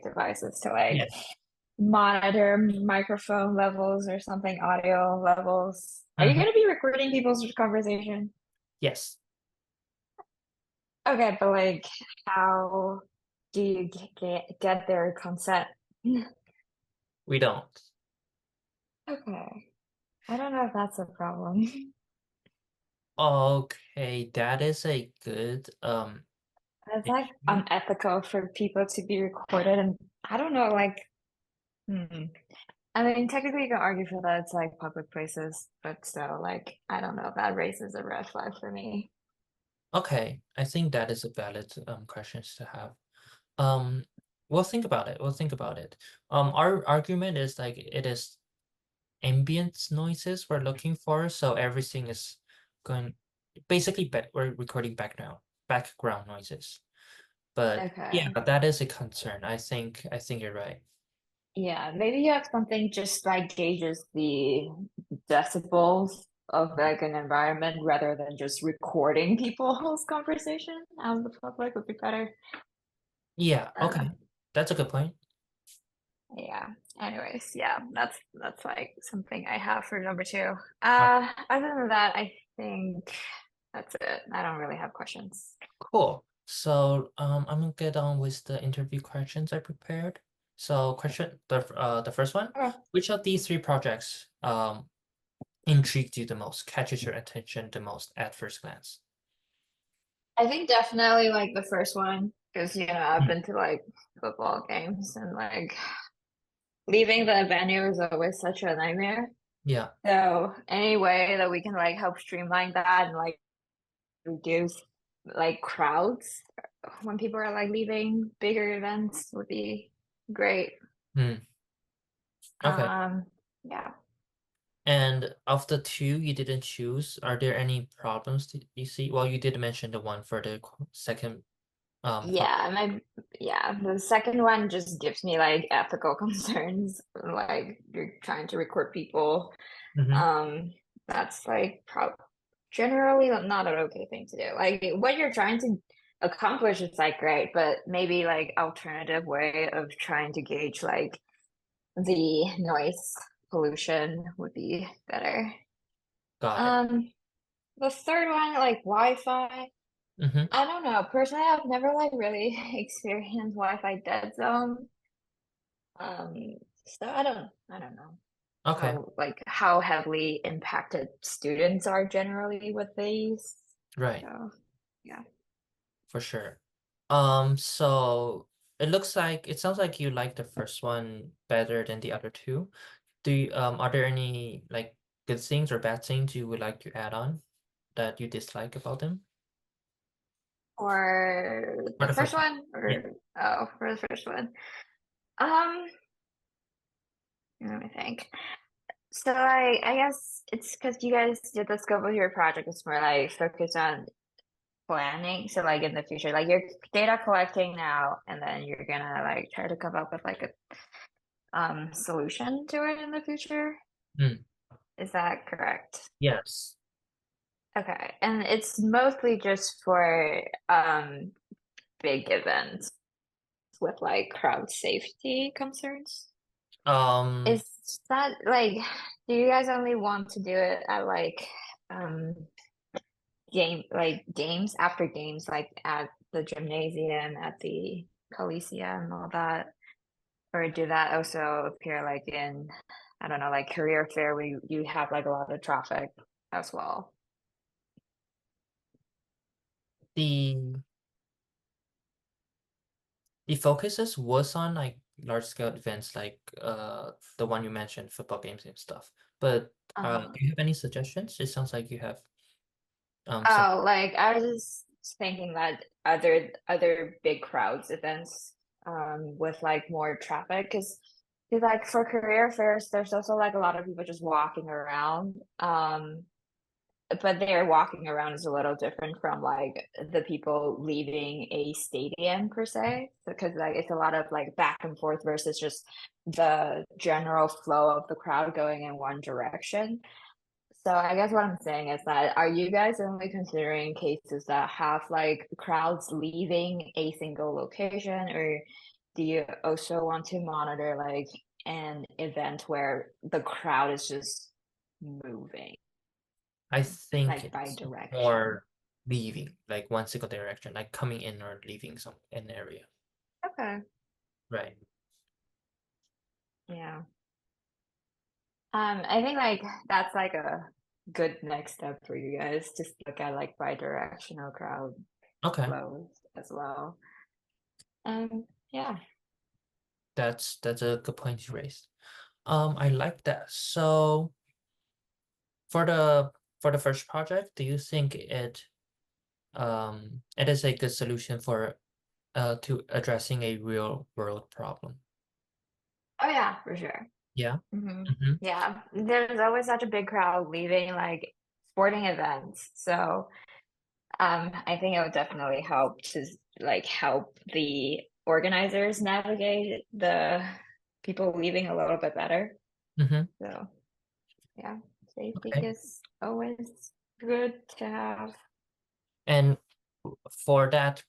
devices to like Yes. monitor microphone levels or something, audio levels. Are you Mhm. gonna be recording people's conversation? Yes. Okay, but like, how do you get their consent? We don't. Okay, I don't know if that's a problem. Okay, that is a good It's like issue. unethical for people to be recorded, and I don't know, like, I mean, technically you can argue for that it's like public places, but still, like, I don't know, that raises a red flag for me. Okay, I think that is a valid questions to have. Um, we'll think about it. We'll think about it. Our argument is like it is ambient noises we're looking for, so everything is going basically we're recording background noises. But yeah, Okay. that is a concern. I think you're right. Yeah, maybe you have something just like gauges the decibels of like an environment rather than just recording people's conversation out in the public would be better. Yeah, I don't know. okay. That's a good point. Yeah. Anyways, yeah, that's like something I have for number 2. Uh, Other than that, I think that's it. I don't really have questions. Cool. So I'm gonna get on with the interview questions I prepared. So the first one, Okay. which of these 3 projects intrigued you the most, catches your attention the most at first glance? I think definitely like the first one, because I've been to like football games and like leaving the venue is always such a nightmare. Yeah. So any way that we can like help streamline that and like reduce like crowds when people are like leaving bigger events would be great. Hmm. Okay. Yeah. And of the 2 you didn't choose, are there any problems that you see? Well, you did mention the one for the second Yeah, the second one just gives me like ethical concerns. Like you're trying to record people. Mhm. That's like generally not an okay thing to do. Like what you're trying to accomplish is like great, but maybe like alternative way of trying to gauge like the noise pollution would be better. Got it. Um, the third one, like Wi-Fi, Mhm. I don't know. Personally, I've never like really experienced Wi-Fi dead zone. Um, so I don't know Okay. how heavily impacted students are generally with these. Right. So yeah. For sure. So it sounds like you like the first one better than the other 2. Are there any like good things or bad things you would like to add on that you dislike about them? Or For the the first first one. one, Yeah. for the first one. Um, Let me think. So I guess it's because you guys did the scope of your project is more like focused on planning. So like in the future, like you're data collecting now, and then you're gonna like try to come up with like a solution to it in the future. Mm, Is that correct? yes. Okay, and it's mostly just for big events with like crowd safety concerns. Um, Is that like, do you guys only want to do it at like um games after games like at the gymnasium, at the Coliseum and all that? Or do that also appear like in, I don't know, like career fair where you have like a lot of traffic as well? the the focuses was on like large scale events like the one you mentioned, football games and stuff. But Uh-huh. do you have any suggestions? It sounds like you have some. Oh, like I was just thinking that other big crowds events with like more traffic because like for career fairs there's also like a lot of people just walking around but their walking around is a little different from like the people leaving a stadium per se, because like it's a lot of like back and forth versus just the general flow of the crowd going in one direction. So I guess what I'm saying is that, are you guys only considering cases that have like crowds leaving a single location, or do you also want to monitor like an event where the crowd is just moving, I think like by it's direction? more leaving, like one single direction, like coming in or leaving an area. Okay. Right. Yeah. I think like that's like a good next step for you guys. Just look at like bi-directional crowd Okay. flows as well. Yeah. That's a good point you raised. I like that. So for the first project, do you think it is a good solution for to addressing a real world problem? Oh yeah, for sure. Yeah. Mm-hmm. Yeah, there's always such a big crowd leaving like sporting events. So I think it would definitely help to like help the organizers navigate the people leaving a little bit better. Mm-hmm. So yeah, safety Okay. is always good to have. And for that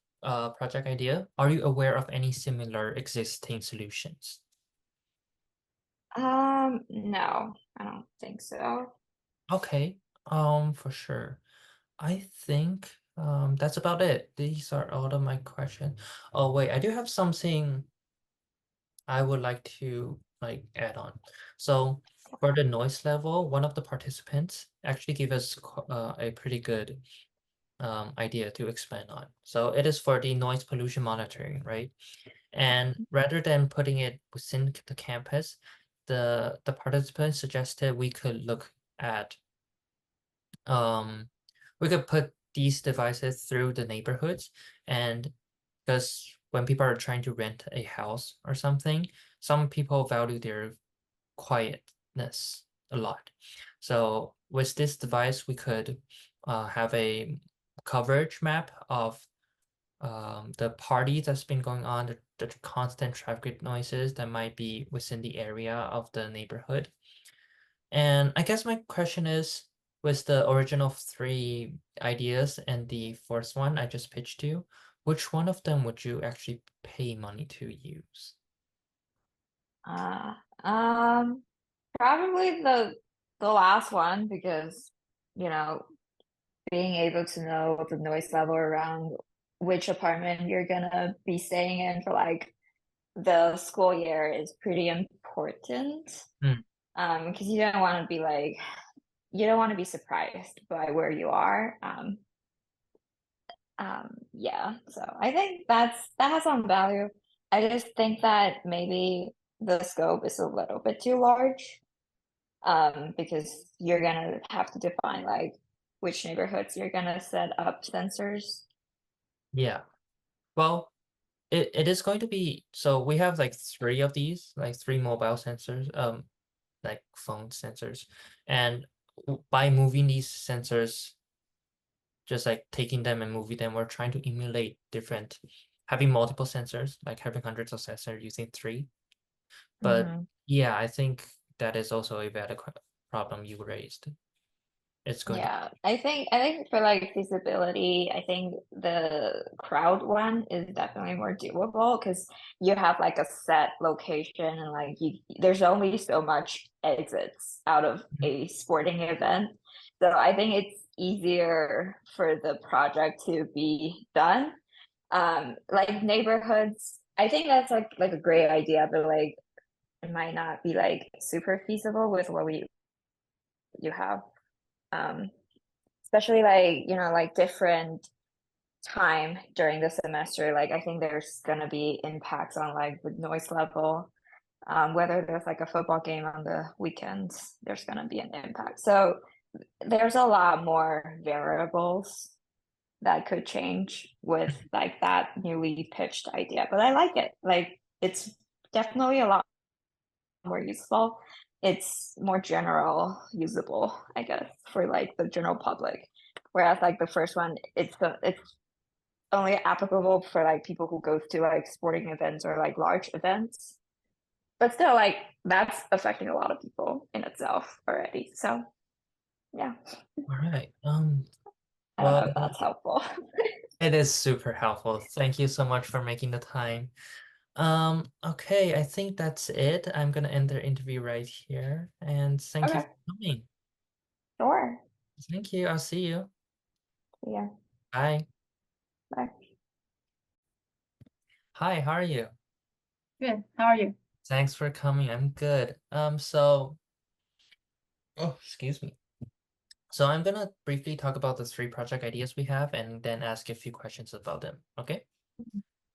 project idea, are you aware of any similar existing solutions? No, I don't think so. Okay, for sure. I think that's about it. These are all of my questions. Oh wait, I do have something I would like to like add on. So for the noise level, one of the participants actually gave us a pretty good idea to expand on. So it is for the noise pollution monitoring, right? And rather than putting it within the campus, the participants suggested we could look at we could put these devices through the neighborhoods, and because when people are trying to rent a house or something, some people value their quietness a lot. So with this device, we could have a coverage map of the party that's been going on, the constant traffic noises that might be within the area of the neighborhood. And I guess my question is, with the original 3 ideas and the first one I just pitched to you, which one of them would you actually pay money to use? Uh, um, Probably the last one, because you know, being able to know the noise level around which apartment you're gonna be staying in for like the school year is pretty important. Hmm. Because you don't want to be like, you don't want to be surprised by where you are. Yeah, so I think that has some value. I just think that maybe the scope is a little bit too large, because you're gonna have to define like which neighborhoods you're gonna set up sensors. Yeah. Well, it is going to be, so we have like 3 of these, like 3 mobile sensors, like phone sensors. And by moving these sensors, just like taking them and moving them, we're trying to emulate different, having multiple sensors, like having hundreds of sensors using 3. But yeah, I think that is also a valid problem you raised. It's going to, Yeah, I think for like feasibility, I think the crowd one is definitely more doable because you have like a set location and like there's only so much exits out of a sporting event. So I think it's easier for the project to be done. Like neighborhoods, I think that's like a great idea, but like it might not be like super feasible with what you have. Um, Especially like like different time during the semester, like I think there's gonna be impacts on like the noise level, whether there's like a football game on the weekends, there's gonna be an impact. So there's a lot more variables that could change with like that newly pitched idea, but I like it. Like it's definitely a lot more useful. it's more general usable, I guess, for like the general public. Whereas like the first one, it's only applicable for like people who go to like sporting events or like large events. But still, like that's affecting a lot of people in itself already. So yeah, All right. I don't Well, know if that's helpful. it is super helpful. Thank you so much for making the time. Okay, I think that's it. I'm gonna end the interview right here, and thank you Okay, for coming. sure. Thank you. I'll see you. Yeah, Bye. bye. Hi, how are you? Good. How are you? Thanks for coming. I'm good. So, oh, excuse me. So I'm gonna briefly talk about the 3 project ideas we have and then ask a few questions about them. Okay?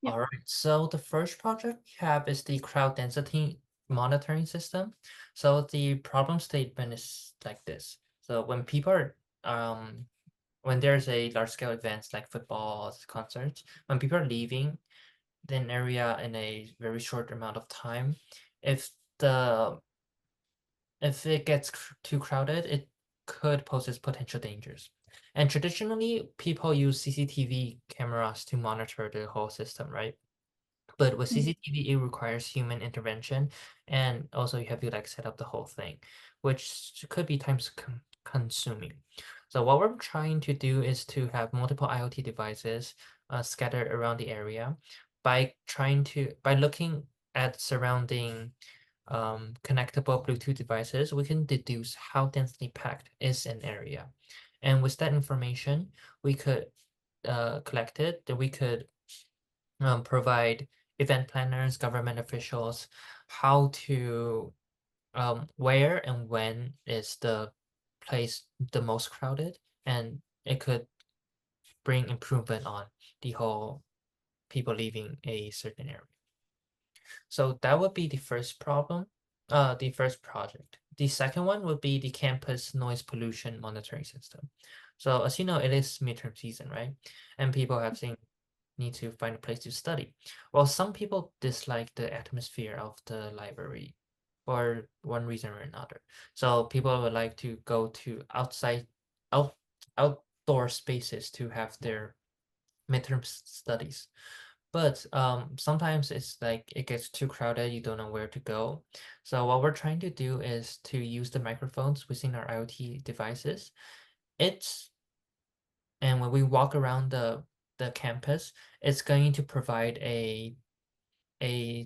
Yep. All right. So the first project we have is the crowd density monitoring system. So the problem statement is like this. So when people are when there's a large scale events like football concerts, when people are leaving an area in a very short amount of time, if the if it gets too crowded, it could pose potential dangers. And traditionally, people use CCTV cameras to monitor the whole system, right? But with CCTV, it requires human intervention, and also you have to like set up the whole thing, which could be time consuming. So what we're trying to do is to have multiple IoT devices scattered around the area by looking at surrounding connectable Bluetooth devices, we can deduce how densely packed is an area. And with that information, we could collect it, then we could provide event planners, government officials, how to where and when is the place the most crowded, and it could bring improvement on the whole people leaving a certain area. So that would be the first problem, the first project. The second one would be the campus noise pollution monitoring system. So as you know, it is midterm season, right? And people have seen need to find a place to study. Well, some people dislike the atmosphere of the library for one reason or another. So people would like to go to out, outdoor spaces to have their midterm studies. But sometimes it's like it gets too crowded, you don't know where to go. So what we're trying to do is to use the microphones within our IoT devices. It's and when we walk around the campus, it's going to provide a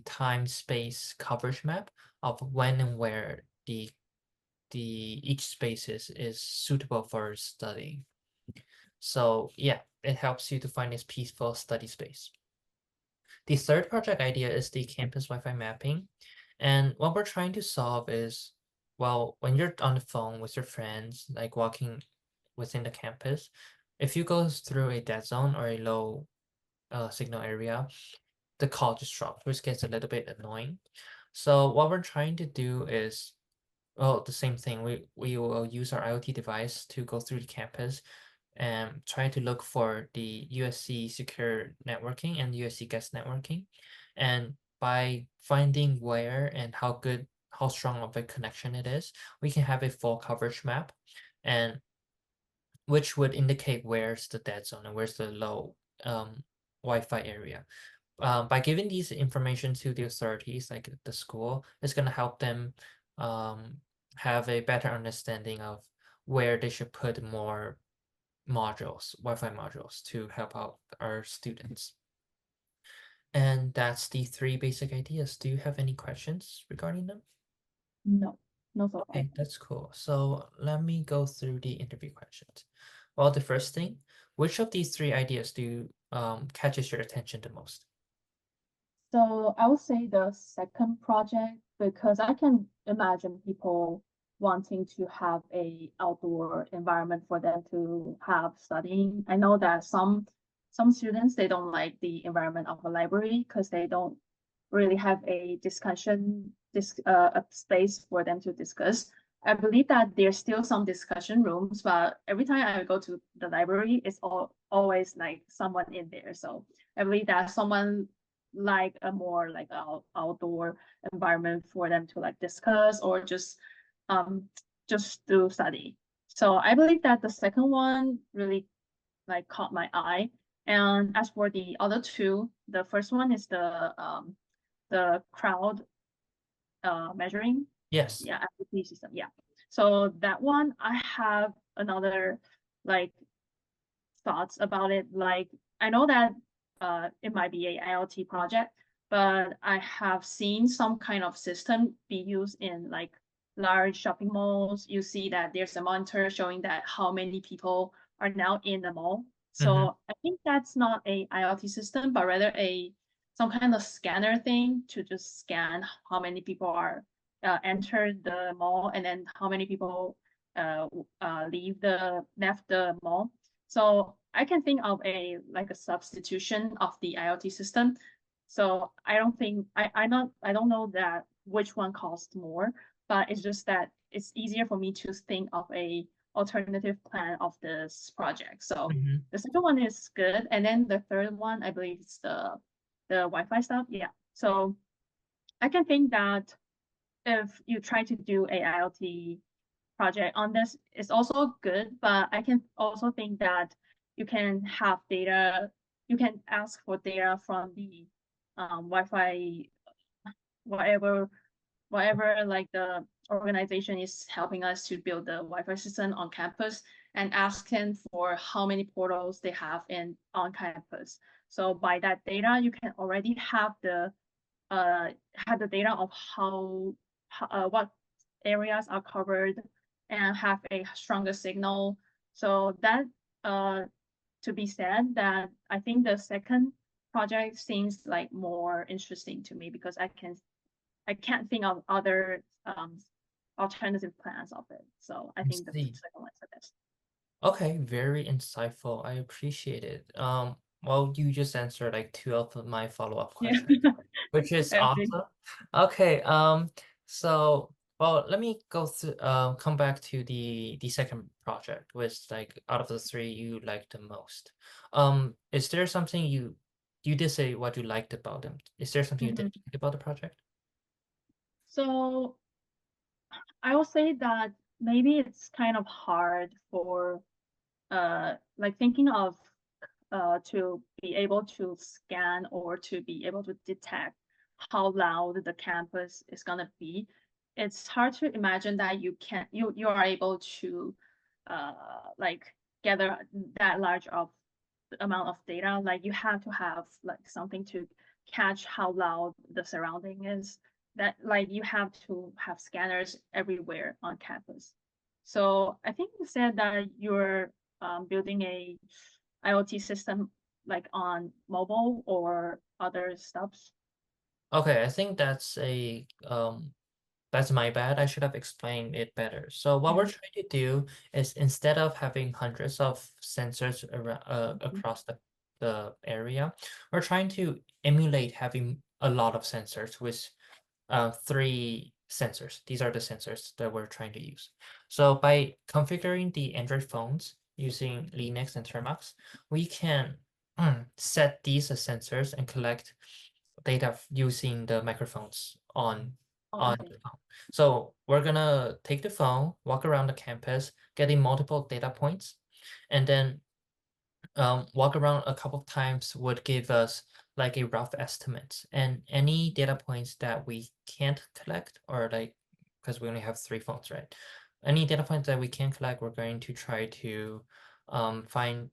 time space coverage map of when and where each space is suitable for studying. So yeah, it helps you to find this peaceful study space. The third project idea is the campus Wi-Fi mapping. And what we're trying to solve is, well, when you're on the phone with your friends, like walking within the campus, if you go through a dead zone or a low signal area, the call just drops, which gets a little bit annoying. So what we're trying to do is, well, the same thing. We will use our IoT device to go through the campus and try to look for the USC secure networking and USC guest networking. And by finding where and how strong of a connection it is, we can have a full coverage map, and which would indicate where's the dead zone and where's the low Wi-Fi area. By giving these information to the authorities, like the school, it's going to help them have a better understanding of where they should put more Wi-Fi modules to help out our students. And that's the 3 basic ideas. Do you have any questions regarding them? No, no so far. Okay, that's cool. So let me go through the interview questions. Well, the first thing, which of these 3 ideas catches your attention the most? So I would say the second project, because I can imagine people wanting to have a outdoor environment for them to have studying. I know that some students, they don't like the environment of a library because they don't really have a a space for them to discuss. I believe that there's still some discussion rooms, but every time I go to the library, it's always like someone in there. So I believe that someone like a more like outdoor environment for them to like discuss or just just to study. So I believe that the second one really like caught my eye. And as for the other two, the first one is the crowd measuring. Yes. Yeah, IoT system. Yeah. So that one I have another like thoughts about it. Like I know that it might be a IoT project, but I have seen some kind of system be used in like large shopping malls. You see that there's a monitor showing that how many people are now in the mall. So I think that's not a IoT system, but rather a some kind of scanner thing to just scan how many people are entered the mall and then how many people left the mall. So I can think of a like a substitution of the IoT system. So I don't think I don't know that which one costs more, but it's just that it's easier for me to think of a alternative plan of this project. So the second one is good, and then the third one I believe is the Wi-Fi stuff. Yeah. So I can think that if you try to do a IoT project on this, it's also good, but I can also think that you can have data, you can ask for data from the Wi-Fi, whatever, whatever like the organization is helping us to build the Wi-Fi system on campus and ask them for how many portals they have in on campus. So by that data, you can already have the data of how what areas are covered and have a stronger signal. So that to be said that I think the second project seems like more interesting to me because I can't think of other alternative plans of it. So I think the see. second one's the best. Okay, very insightful. I appreciate it. Well, you just answered like two of my follow-up Yeah. questions, which is I agree. awesome. Okay, so well, let me go through come back to the second project, which like out of the three you liked the most. Is there something you did say what you liked about them? Is there something you didn't like about the project? So I will say that maybe it's kind of hard for like thinking of to be able to scan or to be able to detect how loud the campus is gonna be. It's hard to imagine that you are able to like gather that large of amount of data. Like you have to have like something to catch how loud the surrounding is. That like you have to have scanners everywhere on campus. So I think you said that you're building a IoT system like on mobile or other stuffs. Okay, I think that's my bad. I should have explained it better. So what we're trying to do is instead of having hundreds of sensors around, across the area, we're trying to emulate having a lot of sensors with three sensors. These are the sensors that we're trying to use. So by configuring the Android phones using Linux and Termux, we can set these as sensors and collect data using the microphones on Okay. the phone. So we're gonna take the phone, walk around the campus, getting multiple data points, and then walk around a couple of times would give us like a rough estimate. And any data points that we can't collect, or like because we only have three phones, right? Any data points that we can collect, we're going to try to find,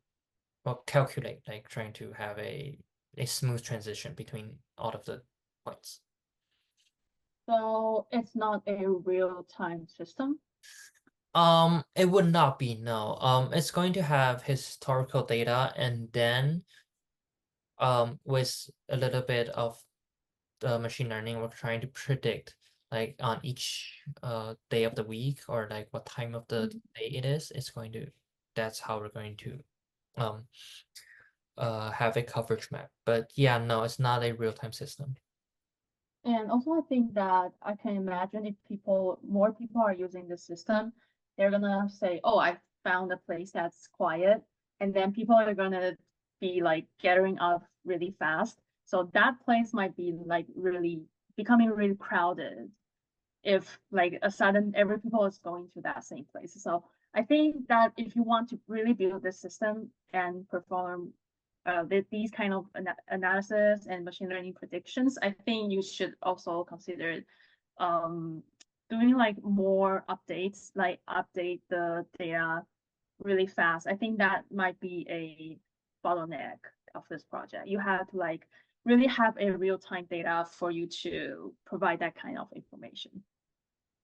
well, calculate, like trying to have a smooth transition between all of the points. So it's not a real-time system. It would not be, no. It's going to have historical data and then with a little bit of the machine learning, we're trying to predict like on each day of the week or like what time of the day it is. That's how we're going to um have a coverage map. But yeah, no, it's not a real-time system. And also, I think that I can imagine if more people are using the system, they're gonna say, "Oh, I found a place that's quiet," and then people are gonna be like gathering up really fast. So that place might be like really becoming really crowded. if like a sudden every people is going to that same place. So I think that if you want to really build this system and perform these kind of analysis and machine learning predictions, I think you should also consider um, doing like more updates, like update the data really fast. I think that might be a bottleneck of this project. You have to like really have a real-time data for you to provide that kind of information.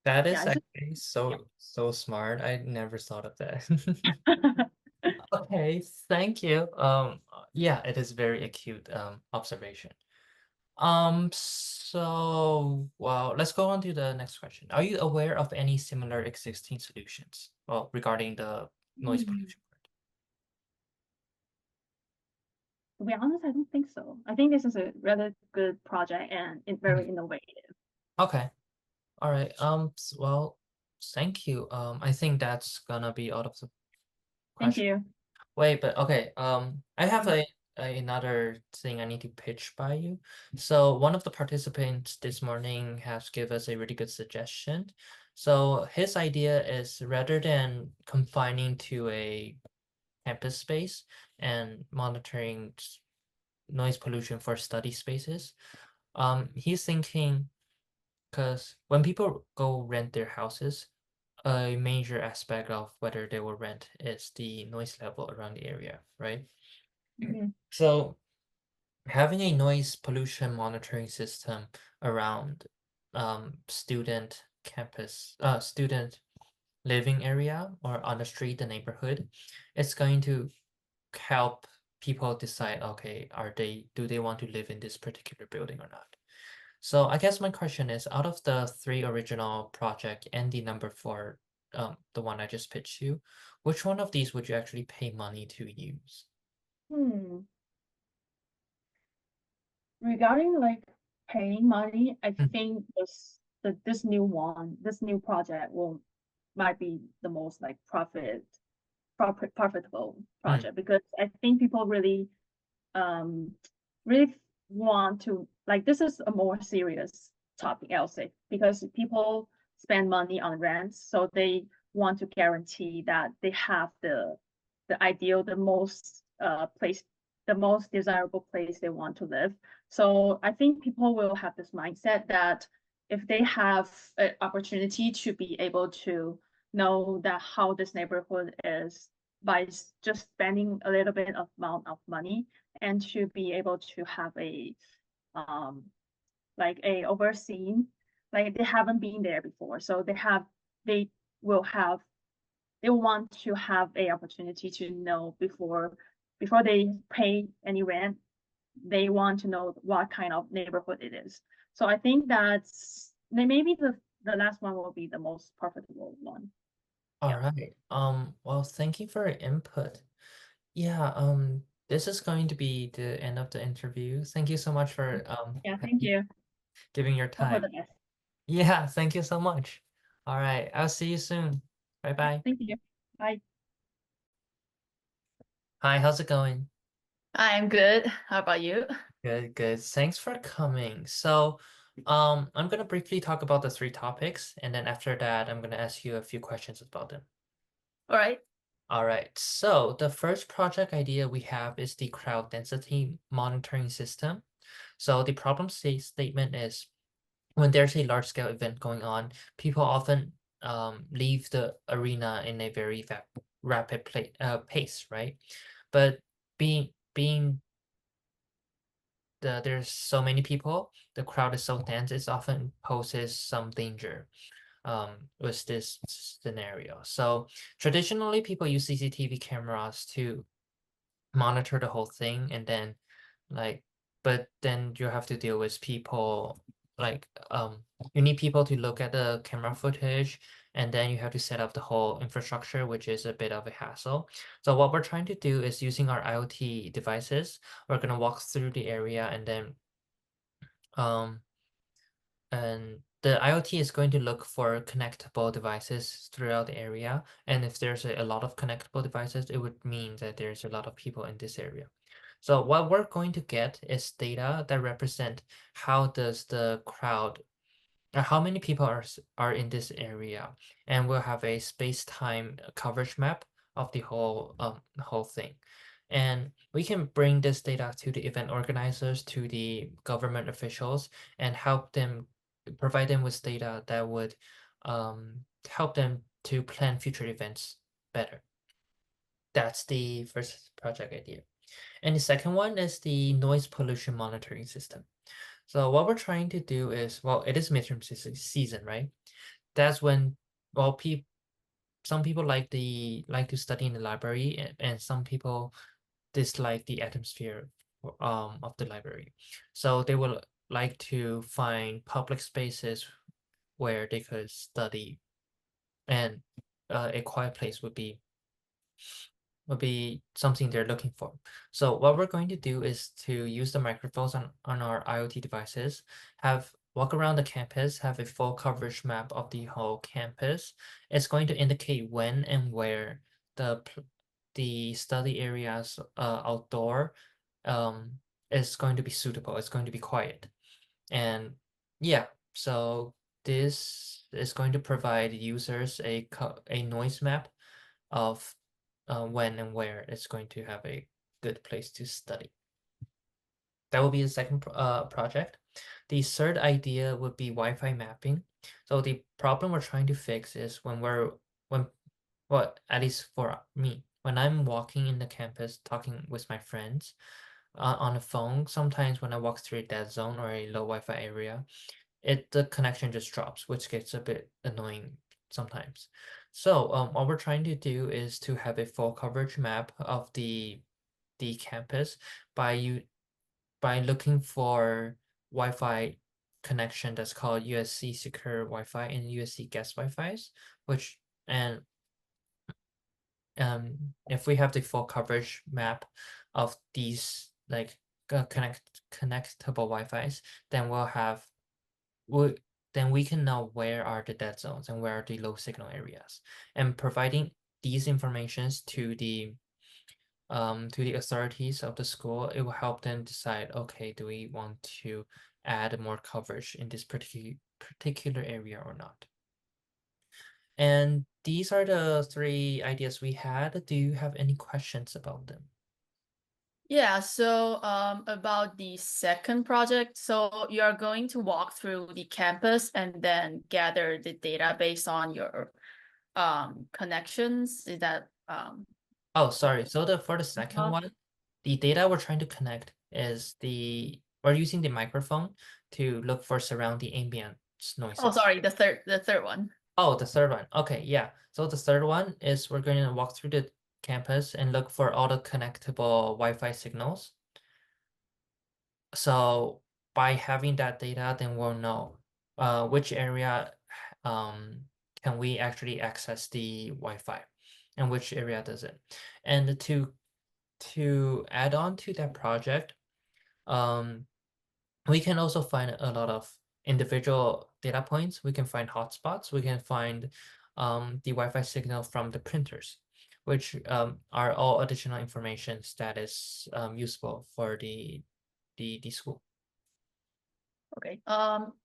That Yeah, is it's actually so smart. I never thought of that. Okay, thank you. Yeah, it is very acute observation. So well, let's go on to the next question. Are you aware of any similar existing solutions? Well, regarding the noise pollution part. to be honest, I don't think so. I think this is a rather good project and very innovative. Okay. All right. Well, thank you. I think that's gonna be out of the Thank question. you. Wait, but okay. I have another thing I need to pitch by you. So one of the participants this morning has give us a really good suggestion. So his idea is rather than confining to a campus space and monitoring noise pollution for study spaces, he's thinking because when people go rent their houses, a major aspect of whether they will rent is the noise level around the area, right? Mhm. So having a noise pollution monitoring system around student campus, student living area or on the street, the neighborhood, it's going to help people decide, okay, do they want to live in this particular building or not? So I guess my question is, out of the three original project and the number four, the one I just pitched you, which one of these would you actually pay money to use? Hmm. Regarding like paying money, I Mm. think this new project might be the most like profitable Mm. project because I think people um really want to like this is a more serious topic, I'll say, because people spend money on rent, so they want to guarantee that they have the ideal, the most desirable place they want to live. So I think people will have this mindset that if they have an opportunity to be able to know that how this neighborhood is by just spending a little bit of amount of money and to be able to have a um like a overseen, like they haven't been there before, so they will have they want to have a opportunity to know before they pay any rent, they want to know what kind of neighborhood it is. So I think that's maybe the last one will be the most profitable one. All Yeah. right. Well, thank you for your input. Yeah, this is going to be the end of the interview. Thank you so much for Yeah, thank you. giving your Hope for time. the best. Yeah, thank you so much. All right, I'll see you soon. Bye bye. Thank you. Bye. Hi, how's it going? I'm good. How about you? Good, good. Thanks for coming. So, I'm gonna briefly talk about the three topics, and then after that, I'm gonna ask you a few questions about them. All right. All right, so the first project idea we have is the crowd density monitoring system. So the problem statement is when there's a large scale event going on, people often leave the arena in a very rapid pace, right? But being there's so many people, the crowd is so dense, it often poses some danger with this scenario. So traditionally, people use CCTV cameras to monitor the whole thing, and then like, but then you have to deal with people like you need people to look at the camera footage, and then you have to set up the whole infrastructure, which is a bit of a hassle. So what we're trying to do is using our IoT devices, we're going to walk through the area, and then um and the IoT is going to look for connectable devices throughout the area. And if there's a lot of connectable devices, it would mean that there's a lot of people in this area. So what we're going to get is data that represent how does the crowd how many people are in this area, and we'll have a space-time coverage map of the whole thing. And we can bring this data to the event organizers, to the government officials, and provide them with data that would help them to plan future events better. That's the first project idea. And the second one is the noise pollution monitoring system. So what we're trying to do is, well, it is midterm season, right? That's when, well, some people like to study in the library, and some people dislike the atmosphere of the library. So they will like to find public spaces where they could study, and a quiet place would be something they're looking for. So what we're going to do is to use the microphones on our IoT devices, walk around the campus, have a full coverage map of the whole campus. It's going to indicate when and where the study areas outdoor is going to be suitable. It's going to be quiet. And yeah, so this is going to provide users a noise map of when and where it's going to have a good place to study. That will be the second project. The third idea would be Wi-Fi mapping. So the problem we're trying to fix is well, at least for me, when I'm walking in the campus talking with my friends on the phone, sometimes when I walk through a dead zone or a low Wi-Fi area, the connection just drops, which gets a bit annoying sometimes. So what we're trying to do is to have a full coverage map of the campus by looking for Wi-Fi connection that's called USC secure Wi-Fi and USC guest Wi-Fi's, and if we have the full coverage map of these like connectable Wi-Fi's, then then we can know where are the dead zones and where are the low signal areas. And providing these informations to the authorities of the school, it will help them decide, okay, do we want to add more coverage in this particular area or not? And these are the three ideas we had. Do you have any questions about them? Yeah, so about the second project, so you're going to walk through the campus and then gather the data based on your connections. Is that Oh, sorry. So for the second Uh-huh. one, the data we're trying to connect is we're using the microphone to look for surrounding ambient noises. Oh, sorry, the third one. Oh, the third one. Okay, yeah. So the third one is we're going to walk through the campus and look for all the connectable Wi-Fi signals. So by having that data, then we'll know which area can we actually access the Wi-Fi and which area does it. And to add on to that project, we can also find a lot of individual data points. We can find hotspots. We can find the Wi-Fi signal from the printers, which are all additional information that is useful for the school. Okay.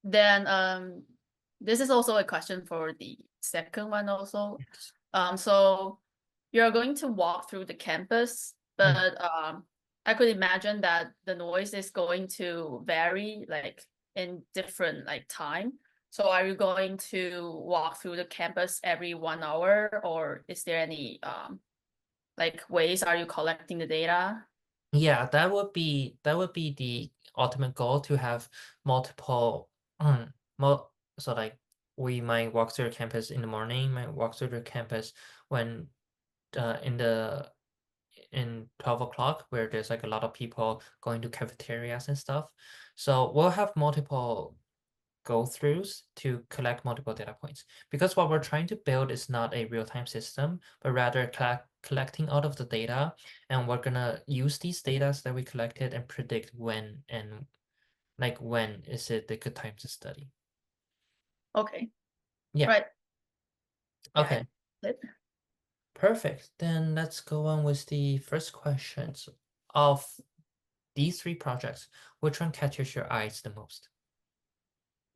Then this is also a question for the second one also. So you're going to walk through the campus, but I could imagine that the noise is going to vary like in different like time. So are you going to walk through the campus every 1 hour, or is there any like ways are you collecting the data? Yeah, that would be the ultimate goal, to have multiple so like we might walk through the campus in the morning, might walk through the campus when in 12 o'clock, where there's like a lot of people going to cafeterias and stuff. So we'll have multiple go-throughs to collect multiple data points, because what we're trying to build is not a real-time system, but rather collecting out of the data, and we're gonna use these data that we collected and predict when is it a good time to study. Okay. Yeah. Right. Okay. Yeah. Perfect. Then let's go on with the first questions. Of these three projects, which one catches your eyes the most?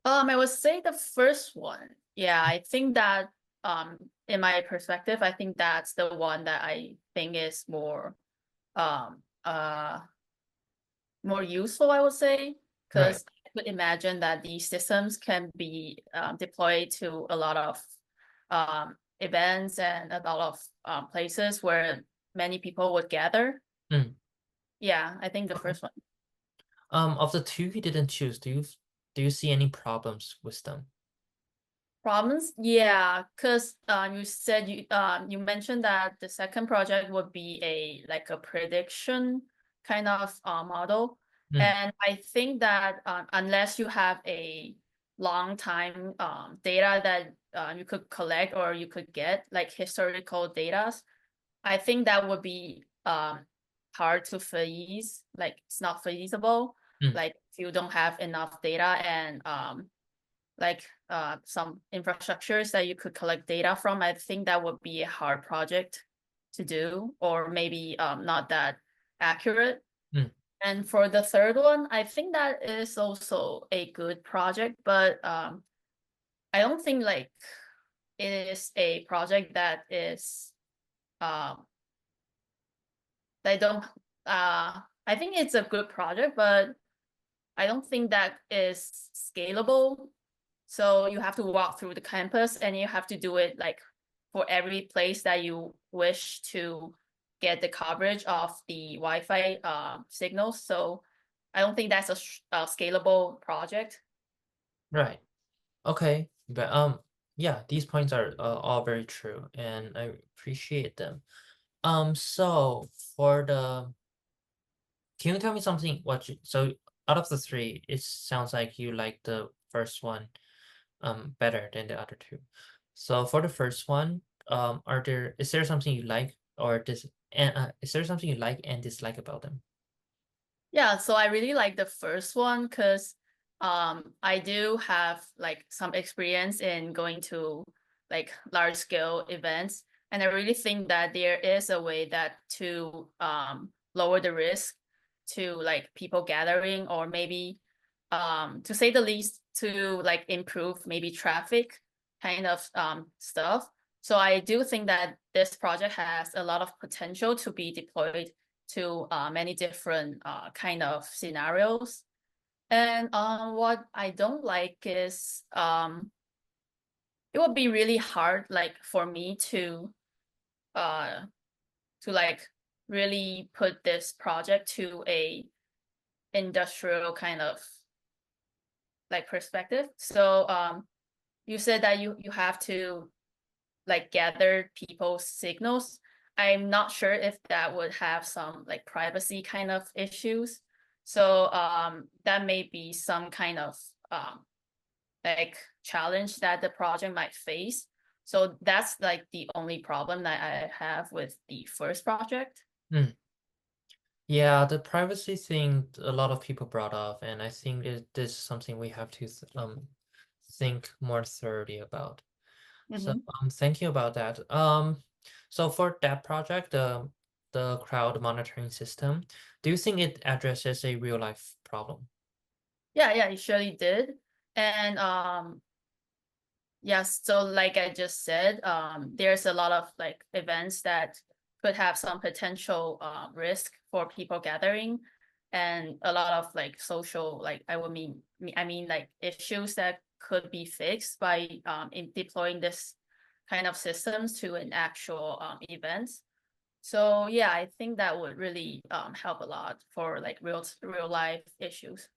I would say the first one. Yeah, I think that in my perspective, I think that's the one that I think is um uh more useful, I would say, Right. because I could imagine that these systems can be deployed to a lot of events and a lot of places where many people would gather. Mm. Yeah, I think the Okay. first one. Of the two you didn't choose, do you see any problems with them? Problems? Yeah, because you said you mentioned that the second project would be like a prediction kind of model. Mm. And I think that unless you have a long time data that you could collect or you could get like historical data, I think that would be hard to freeze. Like it's not feasible. Mm. Like if you don't have enough data and like some infrastructures that you could collect data from, I think that would be a hard project to do, or maybe not that accurate. Mm. And for the third one, I think that is also a good project, but I don't think like it is a project that is they don't I think it's a good project, but I don't think that is scalable. So you have to walk through the campus and you have to do it like for every place that you wish to get the coverage of the Wi-Fi signals. So I don't think that's a scalable project. Right. Okay. But yeah, these points are all very true, and I appreciate them. So for the, can you tell me something? So out of the three, it sounds like you like the first one better than the other two. So for the first one, is there something you like or is there something you like and dislike about them? Yeah, so I really like the first one because I do have like some experience in going to like large scale events, and I really think that there is a way that to lower the risk to like people gathering, or maybe to say the least to like improve maybe traffic kind of stuff. So I do think that this project has a lot of potential to be deployed to many different kind of scenarios. And what I don't like is it would be really hard like for me uh to like really put this project to a industrial kind of like perspective. So you said that you have to like gather people's signals. I'm not sure if that would have some like privacy kind of issues. So that may be some kind of like challenge that the project might face. So that's like the only problem that I have with the first project. Hmm. Yeah, the privacy thing a lot of people brought up, and I think this is something we have to think more thoroughly about. So thank you about that. So for that project, the crowd monitoring system, do you think it addresses a real life problem? Yeah, it surely did. And yes, so like I just said, there's a lot of like events that could have some potential risk for people gathering, and a lot of like social, like I mean like issues that could be fixed by in deploying this kind of systems to an actual events. So yeah, I think that would really help a lot for like real life issues.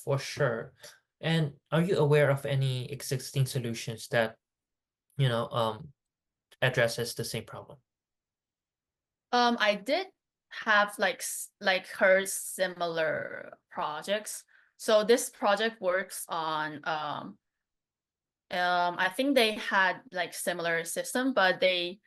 For sure. And are you aware of any existing solutions that, you know, addresses the same problem? I did have like heard similar projects. So this project works on I think they had like similar system, but they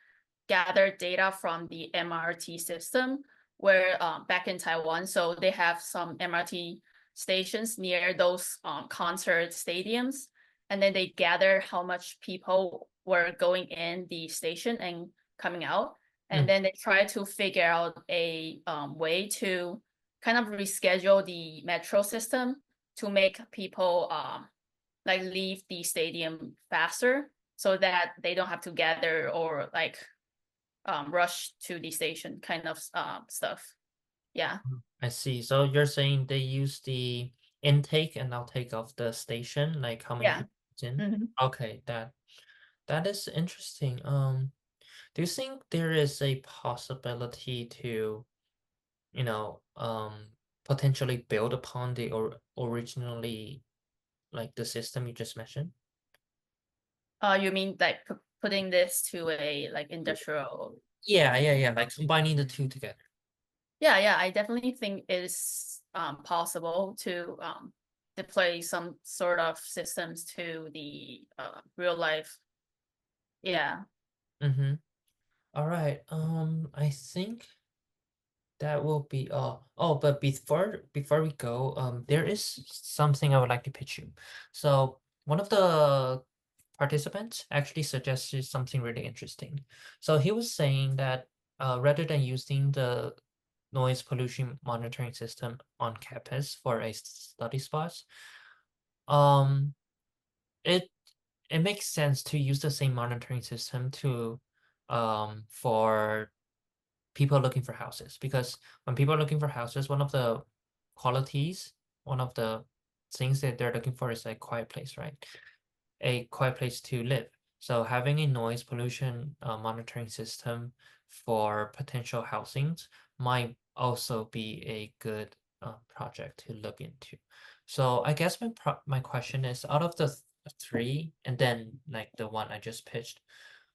gathered data from the MRT system where back in Taiwan. So they have some MRT stations near those concert stadiums. And then they gather how much people were going in the station and coming out. And then they try to figure out a way to kind of reschedule the metro system to make people like leave the stadium faster so that they don't have to gather or like rush to the station kind of stuff. Yeah. I see. So you're saying they use the intake and outtake of the station, like how many Yeah. people it's in? Mhm. Okay, that is interesting. Do you think there is a possibility to, you know, potentially build upon the or originally like the system you just mentioned? You mean like putting this to a like industrial? Yeah, like combining the two together. Yeah, I definitely think it's possible to deploy some sort of systems to the real life. Yeah. Mm-hmm. All right. I think that will be all. Oh, but before we go, there is something I would like to pitch you. So one of the participants actually suggested something really interesting. So he was saying that rather than using the noise pollution monitoring system on campus for a study spot, um, it it makes sense to use the same monitoring system to for people looking for houses, because when people are looking for houses, one of the qualities, one of the things that they're looking for is a quiet place, right? A quiet place to live. So having a noise pollution monitoring system for potential housings might also be a good project to look into. So I guess my question is, out of the three, and then like the one I just pitched,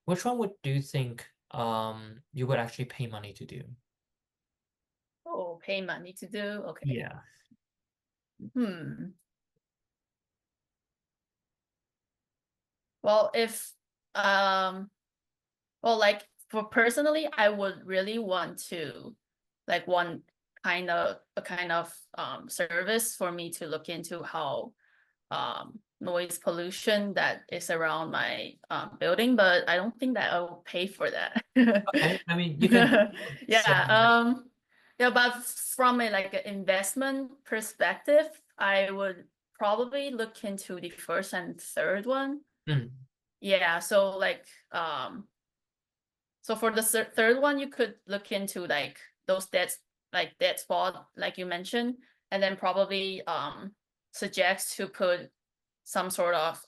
which one would do you think you would actually pay money to do? Oh, pay money to do. Okay. Yeah. Well, if well, like for personally, I would really want to like one kind of service for me to look into how noise pollution that is around my building, but I don't think that I will pay for that. Okay. I mean, you can Yeah, send. yeah, but from a like an investment perspective, I would probably look into the first and third one. Mm, Yeah, so like so for the third one, you could look into like those dead spot like you mentioned, and then probably suggest to put some sort of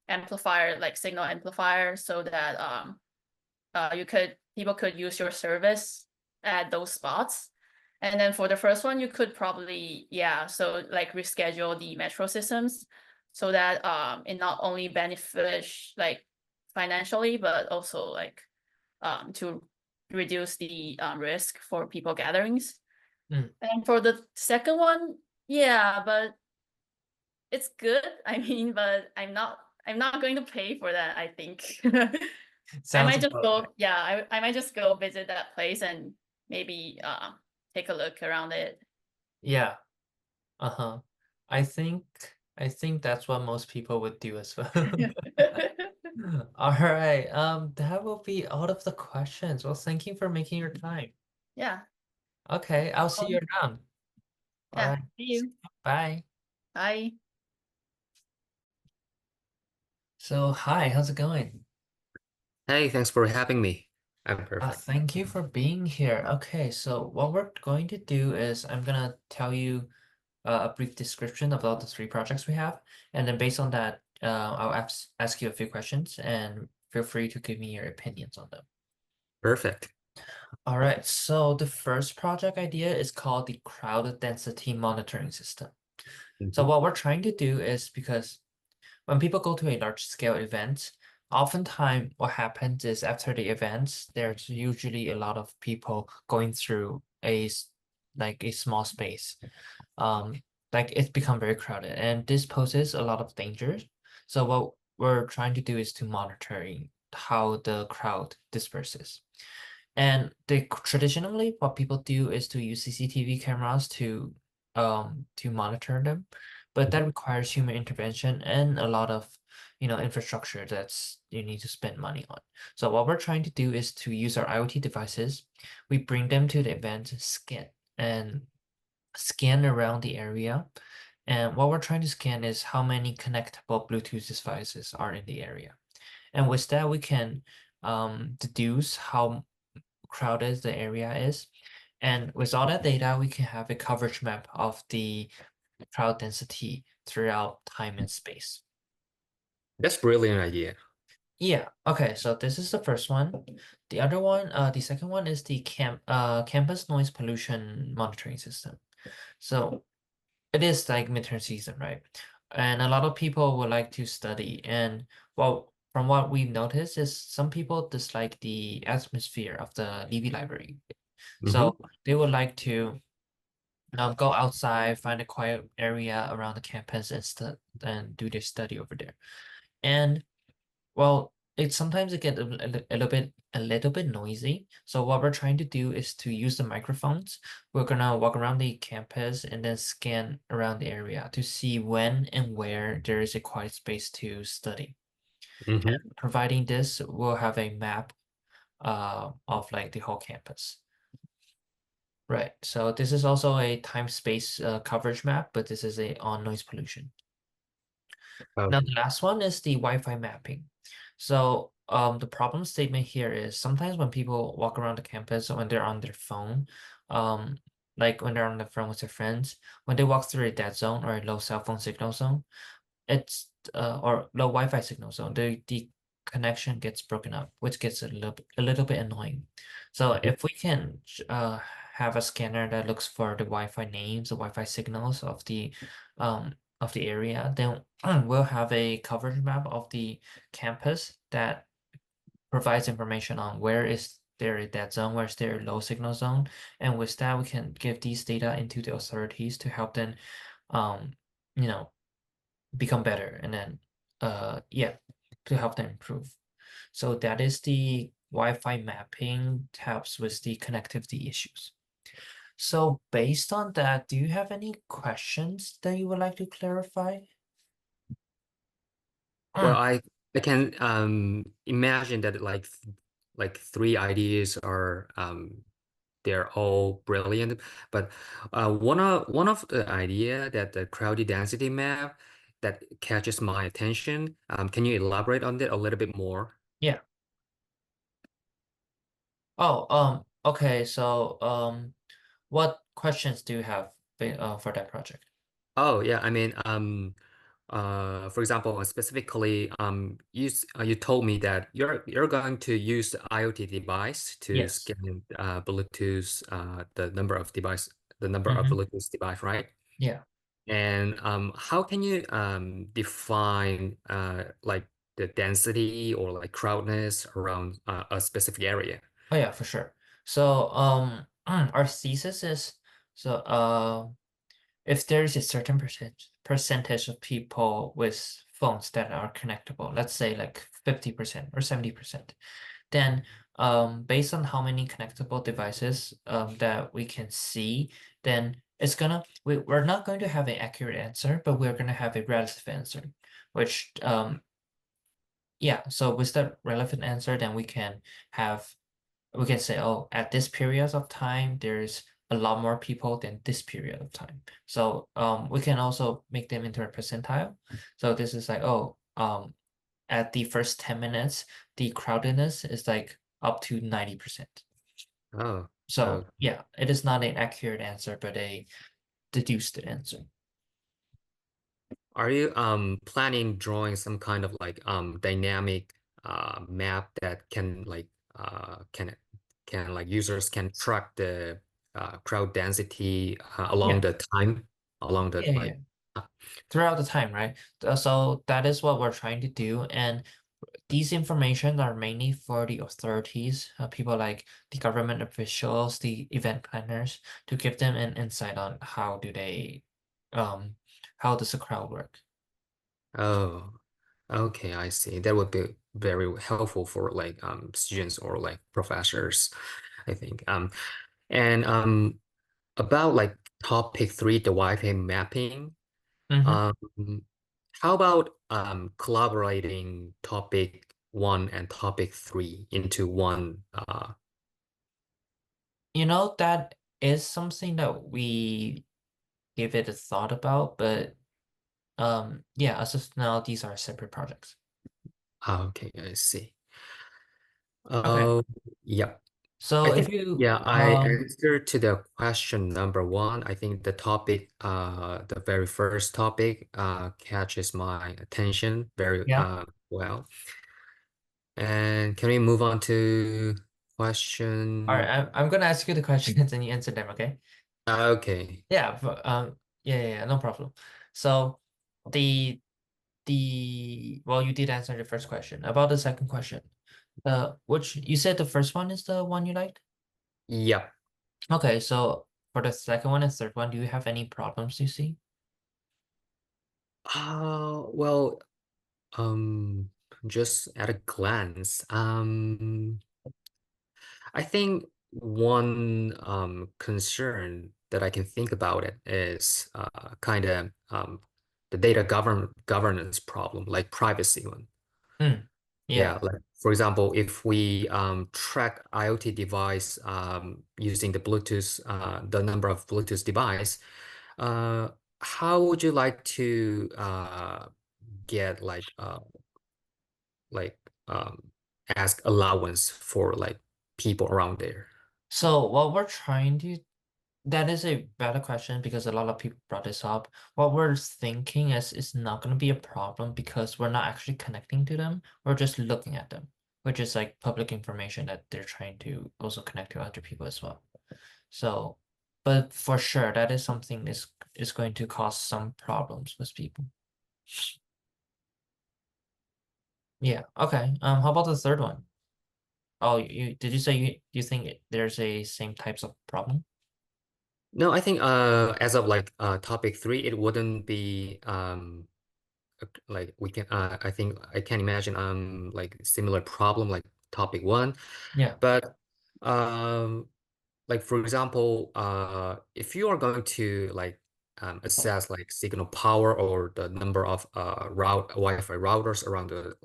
amplifier, like signal amplifier, so that people could use your service at those spots. And then for the first one, you could probably, yeah, so like reschedule the metro systems so that it not only benefits like financially, but also like to reduce the risk for people gatherings. mm. And for the second one, yeah, but it's good. I mean, but I'm not going to pay for that, I think. I Sounds might just about right. go, yeah, I might just go visit that place and maybe take a look around it. Yeah. Uh-huh. I think I think that's what most people would do as well. All right. That will be all of the questions. Well, thank you for making your time. Yeah. Okay, I'll see you Um, around. All yeah. right. See you. Bye. Bye. So, hi, how's it going? Hey, thanks for having me. I'm perfect. Thank you for being here. Okay, so what we're going to do is I'm gonna tell you a brief description of all the three projects we have, and then based on that, I'll ask you a few questions, and feel free to give me your opinions on them. Perfect. All right, so the first project idea is called the crowd density monitoring system. So Mhm. what we're trying to do is, because when people go to a large scale event, oftentimes what happens is after the events, there's usually a lot of people going through like a small space. Like it's become very crowded, and this poses a lot of dangers. So what we're trying to do is to monitoring how the crowd disperses. And traditionally, what people do is to use CCTV cameras to monitor them, but that requires human intervention and a lot of infrastructure that's you need to spend money on. So what we're trying to do is to use our IoT devices. We bring them to the event, and scan around the area, And what we're trying to scan is how many connectable Bluetooth devices are in the area. And with that, we can deduce how crowded the area is. And with all that data, we can have a coverage map of the crowd density throughout time and space. That's brilliant idea. Yeah, okay, so this is the first one. The other one, the second one is the campus noise pollution monitoring system. So it is like midterm season, right? And a lot of people would like to study. And well, from what we've noticed is some people dislike the atmosphere of the Levy library. So they would like to go outside, find a quiet area around the campus and do their study over there. And well, it sometimes it get a little bit noisy. So what we're trying to do is to use the microphones. We're gonna walk around the campus and then scan around the area to see when and where there is a quiet space to study. Mm-hmm. And providing this, we'll have a map of like the whole campus. Right. So this is also a time-space coverage map, but this is a on noise pollution. Now, the last one is the Wi-Fi mapping. So the problem statement here is sometimes when people walk around the campus when they're on their phone, like when they're on the phone with their friends, when they walk through a dead zone or a low cell phone signal zone, it's or low Wi-Fi signal zone, the connection gets broken up, which gets a little bit annoying. So if we can have a scanner that looks for the Wi-Fi names, the Wi-Fi signals of the area, then we'll have a coverage map of the campus that provides information on where is there a dead zone, where is there a low signal zone, and with that we can give these data into the authorities to help them, you know, become better, and then yeah, to help them improve. So that is the Wi-Fi mapping helps with the connectivity issues. So based on that, do you have any questions that you would like to clarify? Well, I can imagine that like three ideas are they're all brilliant, but one of the idea that the crowd density map that catches my attention. Can you elaborate on that a little bit more? Yeah. Oh, okay. So, what questions do you have for that project? Oh yeah, I mean, for example, specifically, you told me that you're going to use the IoT device to Yes. scan Bluetooth, the number of Mm-hmm. Bluetooth device, right? Yeah. And how can you define like the density or like crowdness around a specific area? Oh yeah, for sure. So, our thesis is so if there is a certain percentage of people with phones that are connectable, let's say like 50% or 70%, then based on how many connectable devices that we can see, then we're not going to have an accurate answer, but we're going to have a relative answer, which yeah, so with the relevant answer, then we can say, oh, at this period of time, there's a lot more people than this period of time. So we can also make them into a percentile. So this is like, oh, at the first 10 minutes, the crowdedness is like up to 90%. Oh, So oh, yeah, it is not an accurate answer, but a deduced answer. are you planning drawing some kind of like dynamic map that can like can like users can track the crowd density Yeah, along the time along the yeah, yeah. like Throughout the time, right? So that is what we're trying to do. And these information are mainly for the authorities, people like the government officials, the event planners, to give them an insight on how does the crowd work. oh, okay, I see. That would be very helpful for like students or like professors, I think. And about like topic three, the Wi-Fi mapping. Mhm. Um, how about collaborating topic one and topic three into one? You know, that is something that we give it a thought about, but yeah, as of now, these are separate projects. Okay, I see. Okay. Yeah. So I think, if you yeah, I answered to the question number one. I think the topic, the very first topic, catches my attention very yeah. well. And can we move on to All question? right, I'm gonna ask you the questions and you answer them, okay? Okay. Yeah, yeah, no problem. So the well, you did answer the first question. About the second question, which you said the first one is the one you liked? Yep. Okay, so for the second one and third one, do you have any problems you see? Well, um, just at a glance, I think one concern that I can think about it is kind of the data governance problem, like privacy one. Hmm. Yeah, Yeah. like for example, if we track IoT device using the Bluetooth, the number of Bluetooth device, uh, how would you like to get like um, ask allowance for like people around there? So what we're trying to that is a better question because a lot of people brought this up. What we're thinking is it's not going to be a problem because we're not actually connecting to them. We're just looking at them, which is like public information that they're trying to also connect to other people as well. So, but for sure, that is something is going to cause some problems with people. Yeah. Okay. How about the third one? Oh, you did you say you think there's a same types of problem? No, I think as of like topic three, it wouldn't be like we can I think I can imagine like similar problem like topic one, Yeah. but like for example if you are going to like assess like signal power or the number of Wi-Fi routers around the